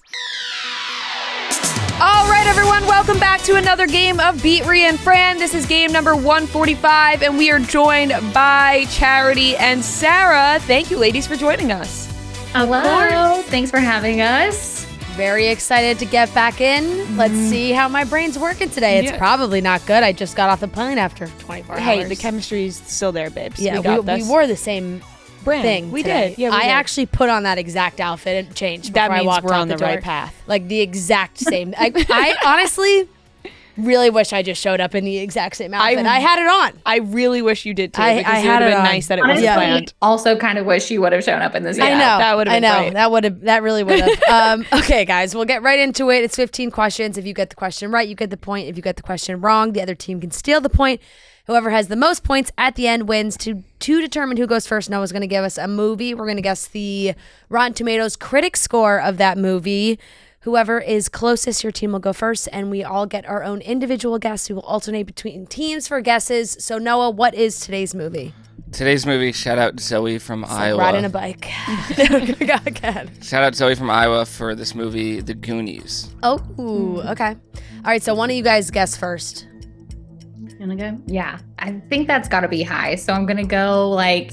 All right, everyone, welcome back to another game of Beat Rhea and Fran. This is game number 145, and we are joined by Charity and Sarah. Thank you, ladies, for joining us. Hello. Thanks for having us. Very excited to get back in. Let's see how my brain's working today. It's Yeah. probably not good. I just got off the plane after 24 Hey, hours. the chemistry's still there, babes. Yeah, we got we this. wore the same Brand. thing. We today. did. Yeah, we I did. actually put on that exact outfit and changed That before I means walked we're out on the door. right path. Like the exact same. I honestly really wish I just showed up in the exact same outfit. I had it on. I really wish you did too. I Because it had would have it been on. nice that it wasn't Honestly, planned. also kind of wish you would have shown up in this. I know. that would've been I know. great. That really would have. Okay, guys, we'll get right into it. It's 15 questions. If you get the question right, you get the point. If you get the question wrong, the other team can steal the point. Whoever has the most points at the end wins. To determine who goes first, Noah's going to give us a movie. We're going to guess the Rotten Tomatoes critic score of that movie. Whoever is closest, your team will go first, and we all get our own individual guess. We will alternate between teams for guesses. So, Noah, what is today's movie? Today's movie, shout out Zoe from Iowa. Riding a bike. Go ahead. Shout out Zoe from Iowa for this movie, The Goonies. Oh, okay. All right, so one of you guys guess first. Gonna go? Yeah. I think that's got to be high. So I'm going to go like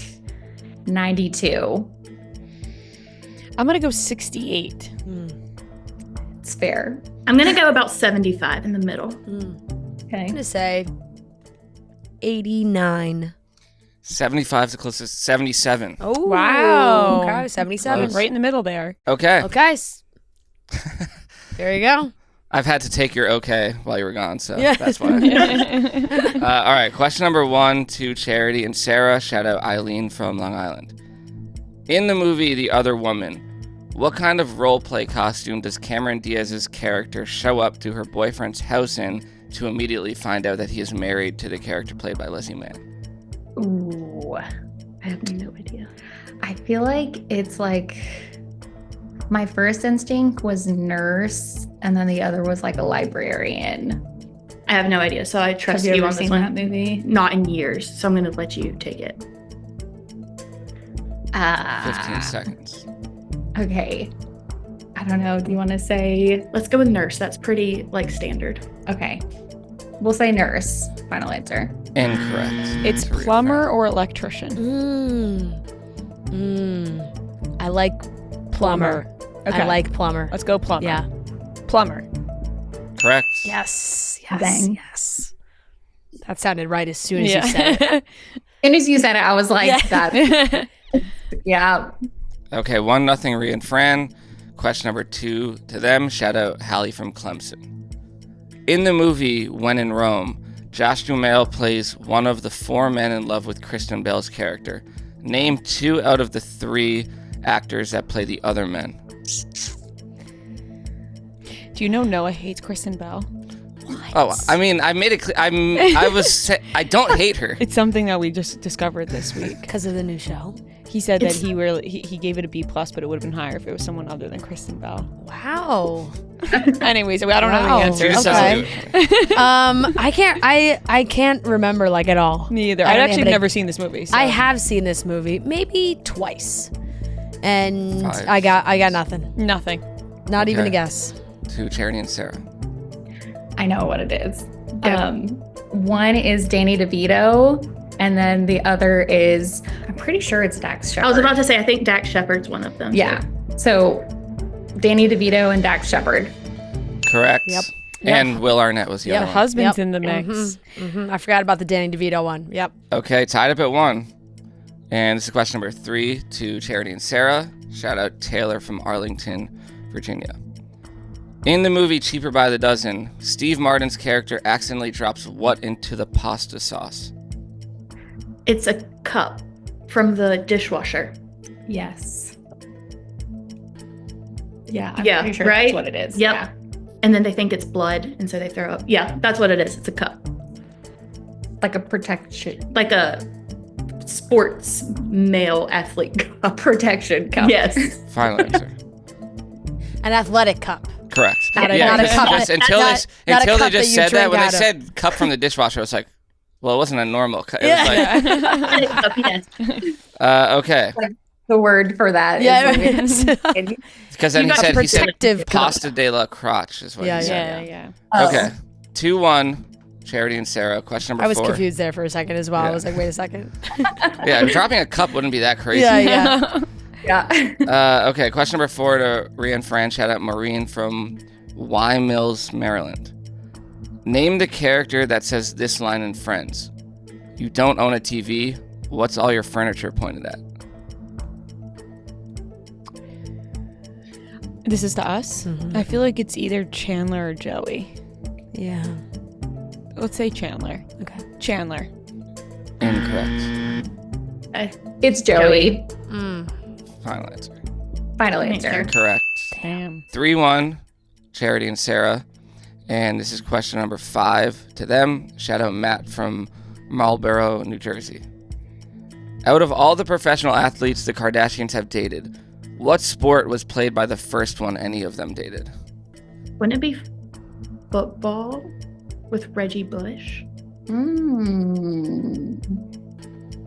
92. I'm going to go 68. It's fair. I'm going to go about 75 in the middle. I'm Okay. going to say 89. 75 is the closest. 77. Oh, Wow. Okay, 77. Close. Right in the middle there. Okay. Okay. There you go. I've had to take your okay while you were gone, so Yeah. that's why. All right, question number 1 to Charity and Sarah. Shout out Eileen from Long Island. In the movie The Other Woman, what kind of role play costume does Cameron Diaz's character show up to her boyfriend's house in to immediately find out that he is married to the character played by Leslie Mann? Ooh. I have no idea. I feel like it's like my first instinct was nurse, and then the other was like a librarian. I have no idea. So I trust Have you you ever on this seen one. that movie? Not in years. So I'm going to let you take it. 15 seconds. Okay. I don't know. Do you want to say? Let's go with nurse. That's pretty like standard. Okay. We'll say nurse. Final answer. Incorrect. It's To Ria plumber Fran. or electrician. I like plumber. Okay. I like plumber. Let's go plumber. Yeah. Plumber. Correct. Yes. Dang. Yes. That sounded right as soon as you said it. As soon as you said it, I was like, Yeah. that. Yeah. Okay, 1-0 Rhea and Fran. Question number 2 to them. Shout out Hallie from Clemson. In the movie When in Rome, Josh Duhamel plays one of the 4 men in love with Kristen Bell's character. Name 2 out of the 3 actors that play the other men. Do you know Noah hates Kristen Bell? Oh, I mean, I made it clear. I don't hate her. It's something that we just discovered this week. Because of the new show. He said that he gave it a B+, but it would have been higher if it was someone other than Kristen Bell. Wow. Anyways, I don't know Wow. the answer. Juice Okay. doesn't do it. I can't remember like at all. Me either. I I've don't actually have it- never seen this movie. So. I have seen this movie maybe twice. And 5. I got nothing. Nothing. Not even a Okay. guess. To Charity and Sarah. I know what it is. Yeah. One is Danny DeVito, and then the other is, I'm pretty sure it's Dax Shepard. I was about to say, I think Dax Shepard's one of them. Yeah. So Danny DeVito and Dax Shepard. Correct. Yep. And Will Arnett was the Yep. The other one. husband's Yep. in the mix. I forgot about the Danny DeVito one. Yep. Okay, tied up at 1. And this is question number 3 to Charity and Sarah. Shout out Taylor from Arlington, Virginia. In the movie Cheaper by the Dozen, Steve Martin's character accidentally drops what into the pasta sauce? It's a cup from the dishwasher. Yes. Yeah, I'm Yeah, pretty sure right? that's what it is. Yep. Yeah. And then they think it's blood, and so they throw up. Yeah, that's what it is. It's a cup. Like a protection. Like a sports male athlete cup. Protection cup. Yes. Final answer. An athletic cup. Correct. Not a cup just that- until not- they, not a until they cup just that you said that, drink when they out of. said cup from the dishwasher, I was like, well, it wasn't a normal cup. It Yeah. was Cup, yes. like, okay. The word for that. Yeah. is Because then You he got said, protective cup. pasta de la crotch is what Yeah, he said. Yeah. Oh. Okay. 2-1, Charity and Sarah. Question number I was 4. confused there for a second as well. I Yeah. was like, wait a second. Yeah, dropping a cup wouldn't be that crazy. Yeah. Yeah. Okay, question number 4 to Rhea and Fran. Shout out Maureen from Y Mills, Maryland. Name the character that says this line in Friends. You don't own a TV. What's all your furniture pointed at? This is to us. Mhm. I feel like it's either Chandler or Joey. Yeah. Let's say Chandler. Okay. Chandler. Incorrect. It's Joey. Final answer. Final answer. Correct. Damn. 3-1, Charity and Sarah. And this is question number 5 to them. Shout out Matt from Marlboro, New Jersey. Out of all the professional athletes the Kardashians have dated, what sport was played by the first one any of them dated? Wouldn't it be football with Reggie Bush?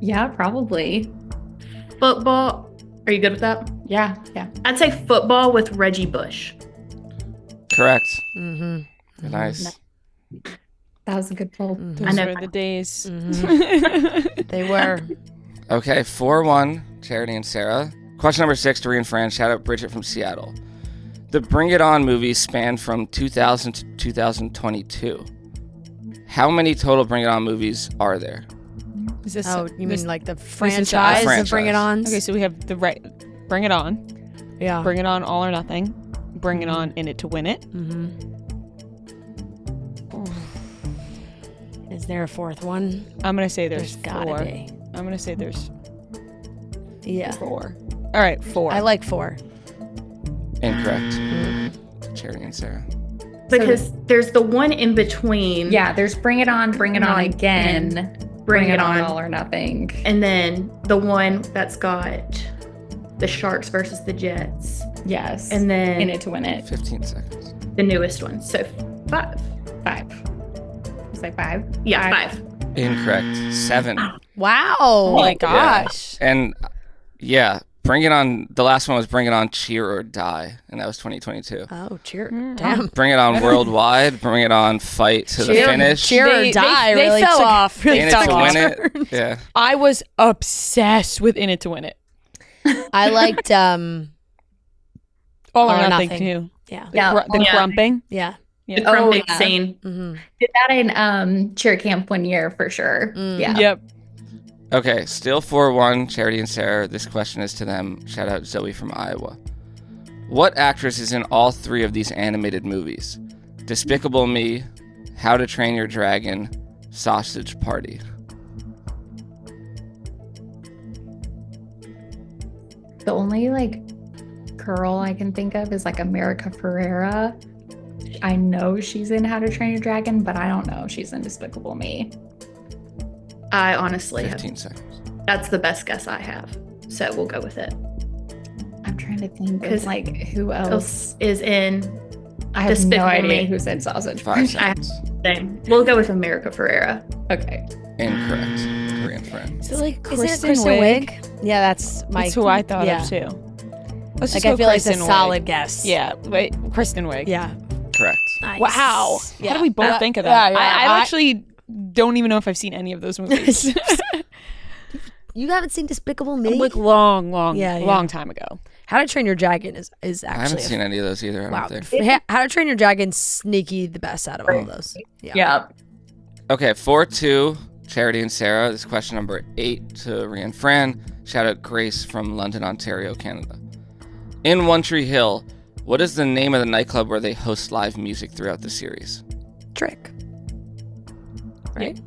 Yeah, probably. Football. Are you good with that? Yeah. I'd say football with Reggie Bush. Correct. Mm-hmm. Nice. That was a good pull. Those I know. were the days. They were. Okay, 4-1, Charity and Sarah. Question number 6 to Rhea and Fran. Shout out Bridget from Seattle. The Bring It On movies spanned from 2000 to 2022. How many total Bring It On movies are there? Is this, Oh, you this- mean like the is franchise us? of Bring It On? Okay, so we have the right. Bring It On. Yeah. Bring It On All or Nothing. Bring It On In It to Win It. Mm-hmm. Is there a fourth one? I'm going to say there's gotta 4. be. I'm going to say there's Yeah. 4. All right, 4. I like 4. Incorrect. Charity and Sarah. Because there's the one in between. Yeah, there's Bring It On, Bring It On On Again, Bring It On. All or Nothing. And then the one that's got the Sharks versus the Jets. Yes. And then In It to Win It. 15 seconds. the newest one. So 5. 5. It's like 5. Yeah, 5. Incorrect. 7. Wow. Oh my Yeah. gosh. And Yeah. Bring It On. The last one was Bring It On, Cheer or Die, and that was 2022. Oh, cheer. Damn. Bring It On Worldwide. Bring It On Fight to the finish. Cheer or Die they really fell took off. really In It took to off. Win It. Yeah. I was obsessed with In It to Win It. I liked All or Nothing too. Yeah. The crumping. Yeah. The crumping yeah. scene. Mm-hmm. Did that in cheer camp one year for sure. Yeah. Yep. Okay, still 4-1, Charity and Sarah. This question is to them. Shout out Zoe from Iowa. What actress is in all 3 of these animated movies? Despicable Me, How to Train Your Dragon, Sausage Party. The only girl I can think of is America Ferrera. I know she's in How to Train Your Dragon, but I don't know if she's in Despicable Me. I honestly have. 15 seconds. That's the best guess I have. So we'll go with it. I'm trying to think Because of who else. Is in. I have Despicable no idea Me. who said sausage. 5 seconds. Thing. We'll go with America Ferrera. Okay. Incorrect. Korean friend. So like Is it Kristen Wiig? Yeah, that's my. That's who I thought yeah. of too. Let's just I go feel like it's a Kristen Wiig. solid guess. Yeah, wait, Kristen Wiig. Yeah. Correct. Nice. Wow. Yeah. How do we both think of that? yeah, I actually don't even know if I've seen any of those movies. You haven't seen Despicable Me? Like long Yeah. time ago. How to Train Your Dragon is actually. I haven't seen any of those either, I Wow. don't think. How to Train Your Dragon, sneaky the best out of all of those. Yeah. Okay, 4-2, Charity and Sarah. This is question number 8 to Rhea and Fran. Shout out Grace from London, Ontario, Canada. In One Tree Hill, what is the name of the nightclub where they host live music throughout the series? Trick. Right?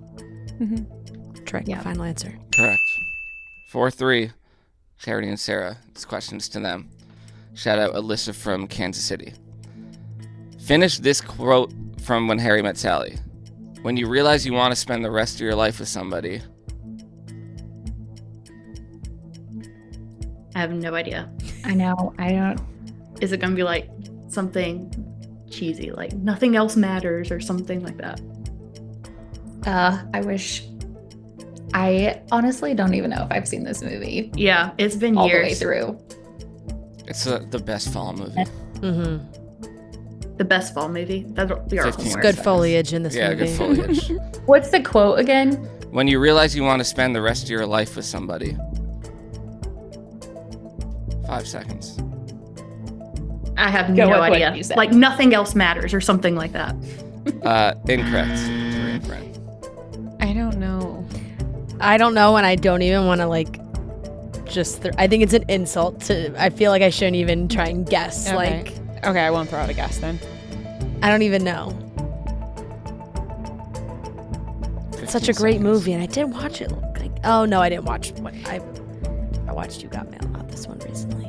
Mm-hmm. Trick. Yeah. Final answer. Correct. 4-3, Charity and Sarah. This question's to them. Shout out Alyssa from Kansas City. Finish this quote from When Harry Met Sally. When you realize you want to spend the rest of your life with somebody. I have no idea. I know. I don't. Is it going to be like something cheesy, like nothing else matters or something like that? I wish. I honestly don't even know if I've seen this movie Yeah, it's been all years. the way through. It's the best fall movie. Mm-hmm. The best fall movie. That'll be our 15 homework. Good foliage in this Yeah, movie. good foliage. What's the quote again? When you realize you want to spend the rest of your life with somebody. 5 seconds. I have Go no with what idea. you said. Like nothing else matters or something like that. Incorrect. Korean friend. I don't know. I don't know, and I don't even want to I think it's an insult to. I feel like I shouldn't even try and guess. Okay. Okay, I won't throw out a guess then. I don't even know. It's such a great 15 seconds. movie, and I did watch it. Oh no, I didn't watch. I watched You Got Mail, not this one recently.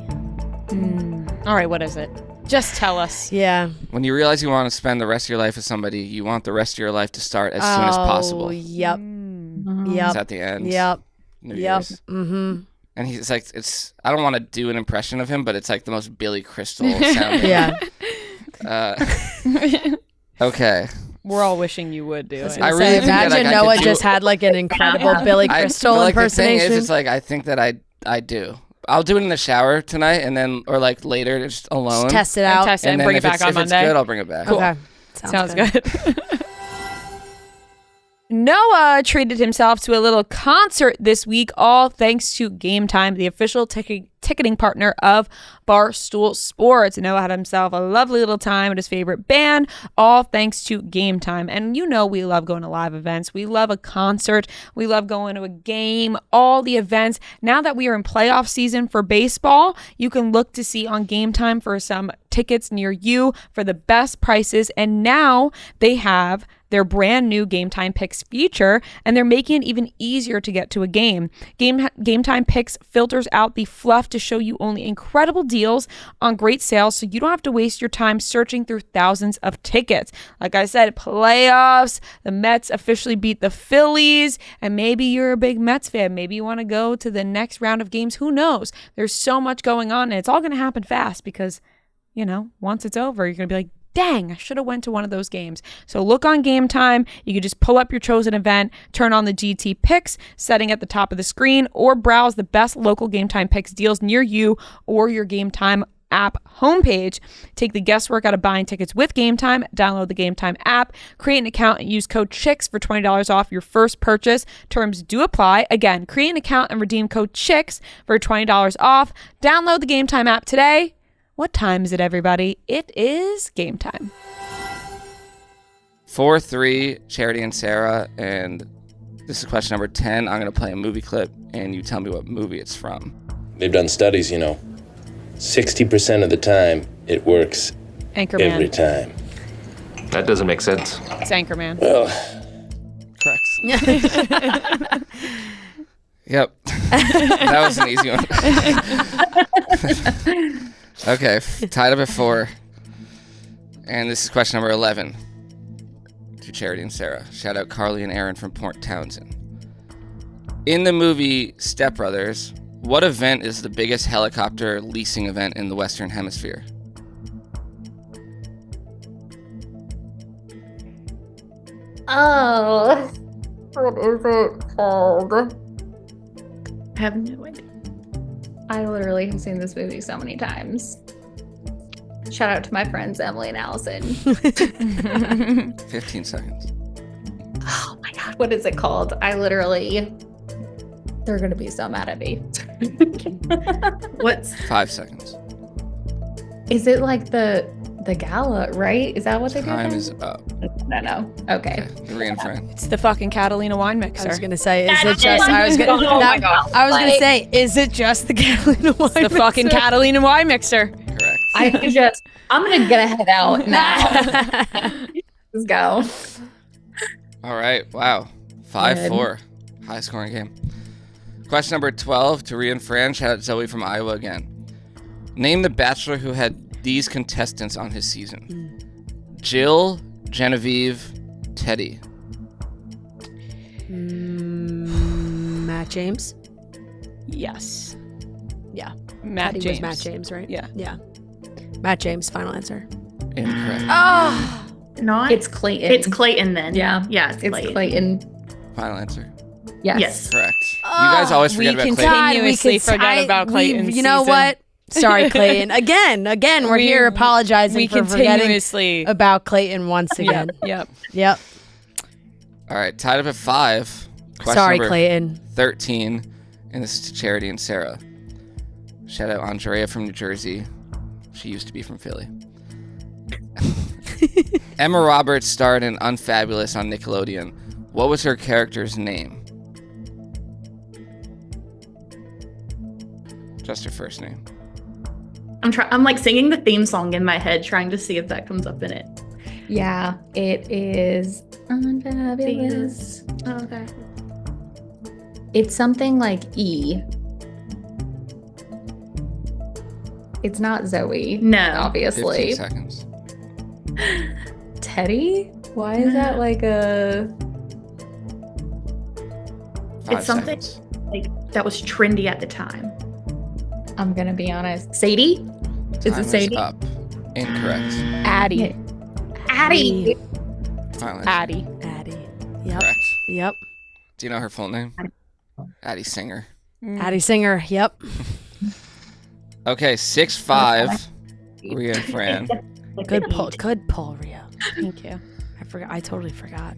All right, what is it? Just tell us. Yeah. When you realize you want to spend the rest of your life with somebody, you want the rest of your life to start as soon as possible. Yep. It's Yep. at the end. Yep. New Yep. Year's. Mm-hmm. And he's like, I don't want to do an impression of him, but it's like the most Billy Crystal sounding. Yeah. Okay. We're all wishing you would do it. I So really think that, imagine I Noah could just had an incredible Billy Crystal the thing impersonation. is, it's like I think that I do. I'll do it in the shower tonight, and then or later, just alone. Just test it out. Test it and then bring if it back it's- on if Monday. it's good, I'll bring it back. Okay. Sounds good. Noah treated himself to a little concert this week, all thanks to Game Time, the official ticketing partner of Barstool Sports. Noah had himself a lovely little time with his favorite band, all thanks to Game Time. And you know we love going to live events. We love a concert. We love going to a game, all the events. Now that we are in playoff season for baseball, you can look to see on Game Time for some tickets near you for the best prices. And now they have their brand new Game Time Picks feature, and they're making it even easier to get to a game. Game Time Picks filters out the fluff to show you only incredible deals on great sales, so you don't have to waste your time searching through thousands of tickets. Like I said, playoffs, the Mets officially beat the Phillies, and maybe you're a big Mets fan. Maybe you want to go to the next round of games. Who knows? There's so much going on, and it's all going to happen fast because, once it's over, you're going to be like, dang, I should have went to one of those games. So look on Game Time. You can just pull up your chosen event, turn on the GT Picks setting at the top of the screen, or browse the best local Game Time Picks deals near you or your Game Time app homepage. Take the guesswork out of buying tickets with Game Time. Download the Game Time app, create an account, and use code CHICKS for $20 off your first purchase. Terms do apply. Again, create an account and redeem code CHICKS for $20 off. Download the Game Time app today. What time is it, everybody? It is game time. 4-3, Charity and Sarah, and this is question number 10. I'm going to play a movie clip, and you tell me what movie it's from. They've done studies, 60% of the time, it works Anchorman. every time. That doesn't make sense. It's Anchorman. Well, Correct. Yep. That was an easy one. Okay, tied up at 4. And this is question number 11 to Charity and Sarah. Shout out Carly and Aaron from Port Townsend. In the movie Step Brothers, what event is the biggest helicopter leasing event in the Western Hemisphere? Oh, what is it called? I have no idea. I literally have seen this movie so many times. Shout out to my friends Emily and Allison. 15 seconds. Oh my god, what is it called? They're gonna be so mad at me. What's 5 seconds. Is it like the gala, right? Is that what they do? Time then? is up. No. Okay. Marie and Fran. It's the fucking Catalina wine I mixer. was gonna say, is it just? I was gonna. Oh my God. I was gonna say, is it just the Catalina wine? It's the fucking mixer? Catalina wine mixer. Correct. I'm gonna get a head out now. Let's go. All right. Wow. 5-4. High scoring game. Question number 12 to Rhea and Fran. Shout out Zoe from Iowa again. Name the bachelor who had these contestants on his season. Jill, Genevieve, Teddy. Matt James. Yes. Yeah. Matt Teddy James. was Matt James, right? Yeah. Yeah. Matt James. Final answer. Incorrect. Oh. not? It's Clayton. It's Clayton then. Yeah. Yeah, it's It's Clayton. Clayton. Final answer. Yes. Yes. Correct. You guys always forget about Clayton. continuously forget about Clayton's You know season. what? Sorry, Clayton. Again, we're here apologizing for forgetting continuously about Clayton once again. Yep. All right. Tied up at 5. Question Sorry, number Clayton. 13. And this is to Charity and Sarah. Shout out Andrea from New Jersey. She used to be from Philly. Emma Roberts starred in Unfabulous on Nickelodeon. What was her character's name? Just her first name. I'm like singing the theme song in my head, trying to see if that comes up in it. Yeah. It is Unfabulous. Okay. It's something like E. It's not Zoe. No. 15 Obviously. seconds. Teddy? Why is that like a... 5 It's something- seconds. Like that was trendy at the time. I'm gonna be honest. Sadie? Is Time it Sadie? up. Incorrect. Addie. Addie. Final answer. Addie. Addie. Yep. Correct. Yep. Do you know her full name? Addie Singer. Addie Singer. Yep. Okay, 6-5. Rhea and Fran. Good pull. Good pull, Rhea. Thank you. I forgot. I totally forgot.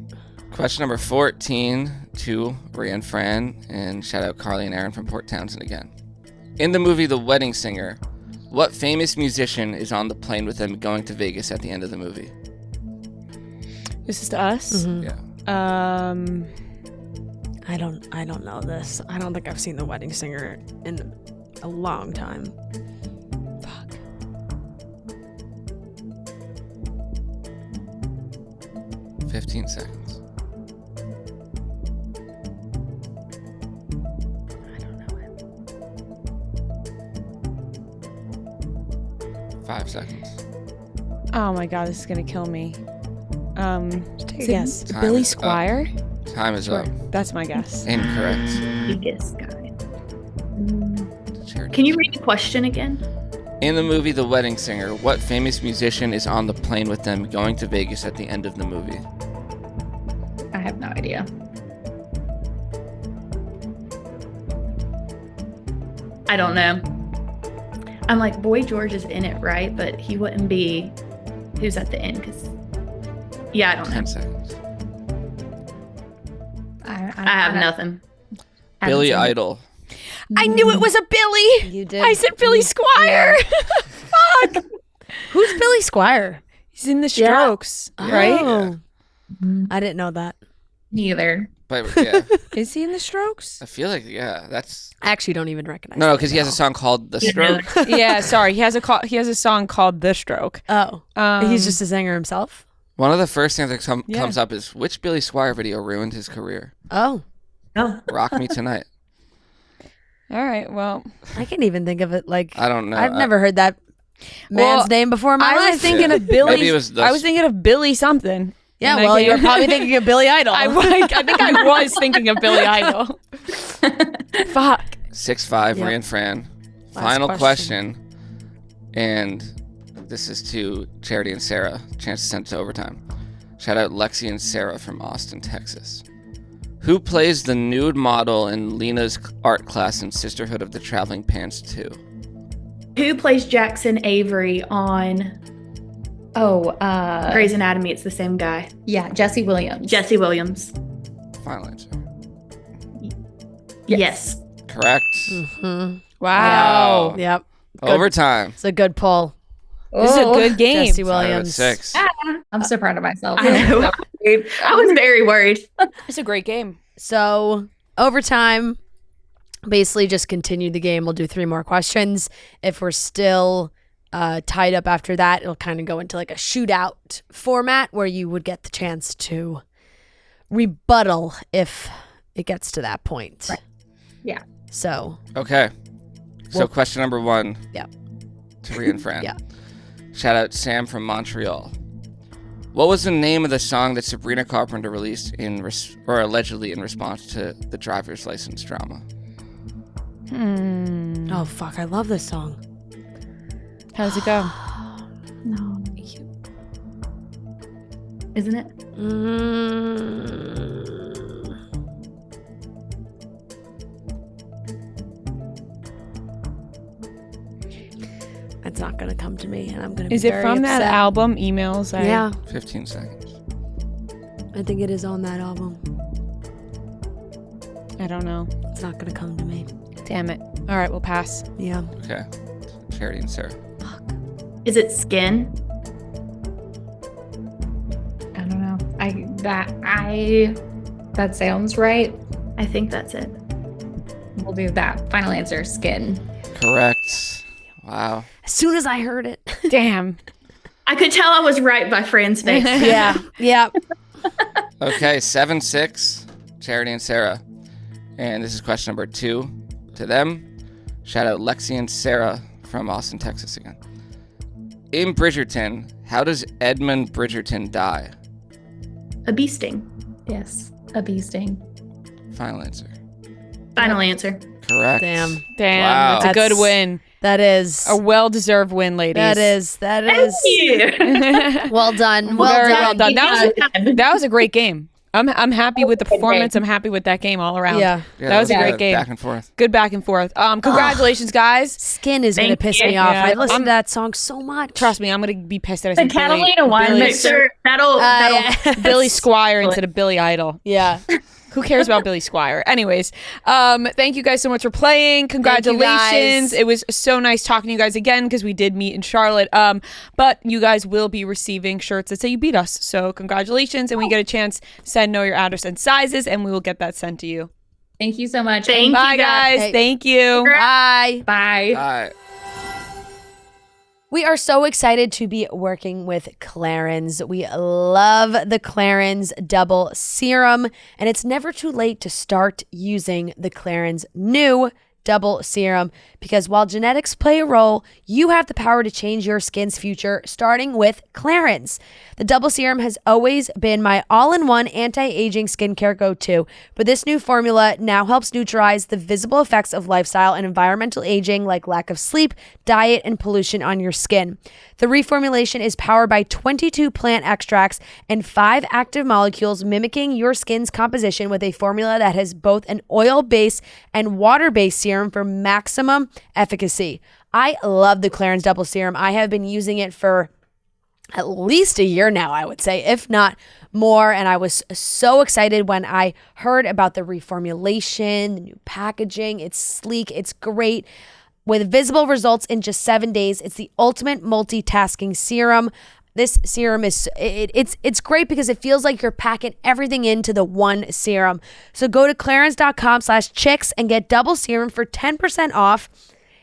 Question number 14 to Rhea and Fran, and shout out Carly and Aaron from Port Townsend again. In the movie The Wedding Singer, what famous musician is on the plane with them going to Vegas at the end of the movie? This is to us. Mhm. Yeah. I don't know this. I don't think I've seen The Wedding Singer in a long time. Fuck. 15 seconds. I don't know it. 5 seconds. Oh my god, this is gonna kill me. Take a Is it guess. Time Billy is up. Squire? Time is up. That's my guess. Incorrect. Biggest guy. Charity. Can you read the question again? In the movie The Wedding Singer, what famous musician is on the plane with them going to Vegas at the end of the movie? I have no idea. I don't know. I'm like, Boy George is in it, right? But he wouldn't be who's at the end because, yeah, I don't 10 know. seconds. I have nothing. Billy Idol. I knew it was a Billy. You did. I said Billy Squire. Fuck. Who's Billy Squire? He's in the Strokes, right? Oh. I didn't know that. Neither. But yeah, Is he in the Strokes? I feel like, yeah, that's... I actually don't even recognize. No, that because he has a at song called The Stroke. Yeah, sorry. He has a song called The Stroke. all. Oh, Um, he's just a singer himself. One of the first things that Yeah. comes up is, which Billy Squire video ruined his career? Oh, Oh, Rock Me Tonight. All right. Well, I can't even think of it. Like I don't know. I've never heard that man's Well, name before in my I life. was thinking Yeah. of Billy. Maybe it was the- I was thinking of Billy something. Yeah, And I well, you're can't- probably thinking of Billy Idol. I think I was thinking of Billy Idol. Fuck. 6-5, Yep. Ray and Fran. Last Final question. question. And this is to Charity and Sarah. Chance to send it to overtime. Shout out Lexi and Sarah from Austin, Texas. Who plays the nude model in Lena's art class in Sisterhood of the Traveling Pants 2? who plays Jackson Avery on Oh, Grey's Anatomy? It's the same guy, yeah, Jesse Williams. Jesse Williams. Final answer. Yes. Correct. Mm-hmm. Wow. Yep. Good. Overtime. It's a good pull. This is a good game. Jesse 5 Williams. 6. I'm so proud of myself. I know. I was very worried. It's a great game. So overtime, basically just continue the game. We'll do 3 more questions. If we're still tied up after that, it'll kind of go into like a shootout format where you would get the chance to rebuttal if it gets to that point. Right. Yeah. So Okay. So Well- question number 1. Yep. To Rhea and Fran. Yeah. Shout out Sam from Montreal. What was the name of the song that Sabrina Carpenter released or allegedly in response to the driver's license drama? oh fuck, I love this song. How does it go? Isn't it? It's not gonna come to me, and I'm gonna. Be Is it very from that upset. album, Emails? Yeah, 15 seconds. I think it is on that album. I don't know. It's not gonna come to me. Damn it. All right, we'll pass. Yeah. Okay. Charity and Sarah. Is it Skin? I don't know. That sounds right. I think that's it. We'll do that. Final answer, Skin. Correct. Wow. As soon as I heard it. Damn. I could tell I was right by Fran's face. Yeah. Yeah. Okay, 7-6, Charity and Sarah. And this is question number 2 to them. Shout out Lexi and Sarah from Austin, Texas again. In Bridgerton, how does Edmund Bridgerton die? A bee sting. Yes, a bee sting. Final answer. Final answer. Correct. Damn. Damn. Wow. That's a good That's- win. That is. A well-deserved win, ladies. That is. That is. Yeah. Well done. Very Well well done. done. That was a great game. I'm happy with the performance. I'm happy with that game all around. Yeah. Yeah, That was a good. great game. Back and forth. Good back and forth. Congratulations, guys. Skin is gonna Thank piss you. me off. Yeah. I listen I'm- to that song so much. Trust me, I'm gonna be pissed that I The said Catalina wine Make mixer. sure that'll yeah. Billy Squire instead of Billy Idol. Yeah. Who cares about Billy Squire? Anyways, thank you guys so much for playing. Congratulations. guys. It was so nice talking to you guys again because we did meet in Charlotte. But you guys will be receiving shirts that say you beat us. So congratulations. And when you get a chance, know your address and sizes, and we will get that sent to you. Thank you so much. Thank Bye, you, guys. Hey. Thank you. Bye. Bye. All right. We are so excited to be working with Clarins. We love the Clarins Double Serum, and it's never too late to start using the Clarins new Double Serum, because while genetics play a role, you have the power to change your skin's future, starting with Clarins. The Double Serum has always been my all-in-one anti-aging skincare go-to, but this new formula now helps neutralize the visible effects of lifestyle and environmental aging, like lack of sleep, diet, and pollution on your skin. The reformulation is powered by 22 plant extracts and 5 active molecules, mimicking your skin's composition with a formula that has both an oil-based and water-based serum for maximum efficacy. I love the Clarins Double Serum. I have been using it for at least a year now, I would say, if not more. And I was so excited when I heard about the reformulation, the new packaging. It's sleek, it's great. With visible results in just 7 days, it's the ultimate multitasking serum. This serum is it's great because it feels like you're packing everything into the one serum. So go to clarins.com/chicks and get Double Serum for 10% off,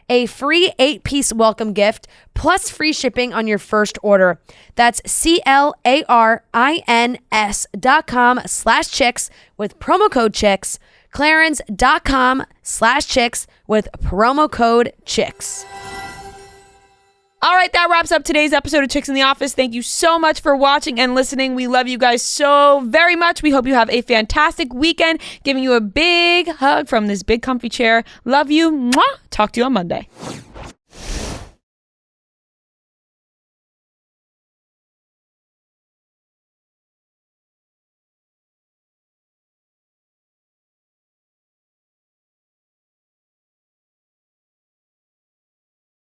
a free 8-piece welcome gift, plus free shipping on your first order. That's clarins.com/chicks with promo code chicks. clarins.com/chicks with promo code chicks. All right, that wraps up today's episode of Chicks in the Office. Thank you so much for watching and listening. We love you guys so very much. We hope you have a fantastic weekend. Giving you a big hug from this big comfy chair. Love you. Mwah. Talk to you on Monday.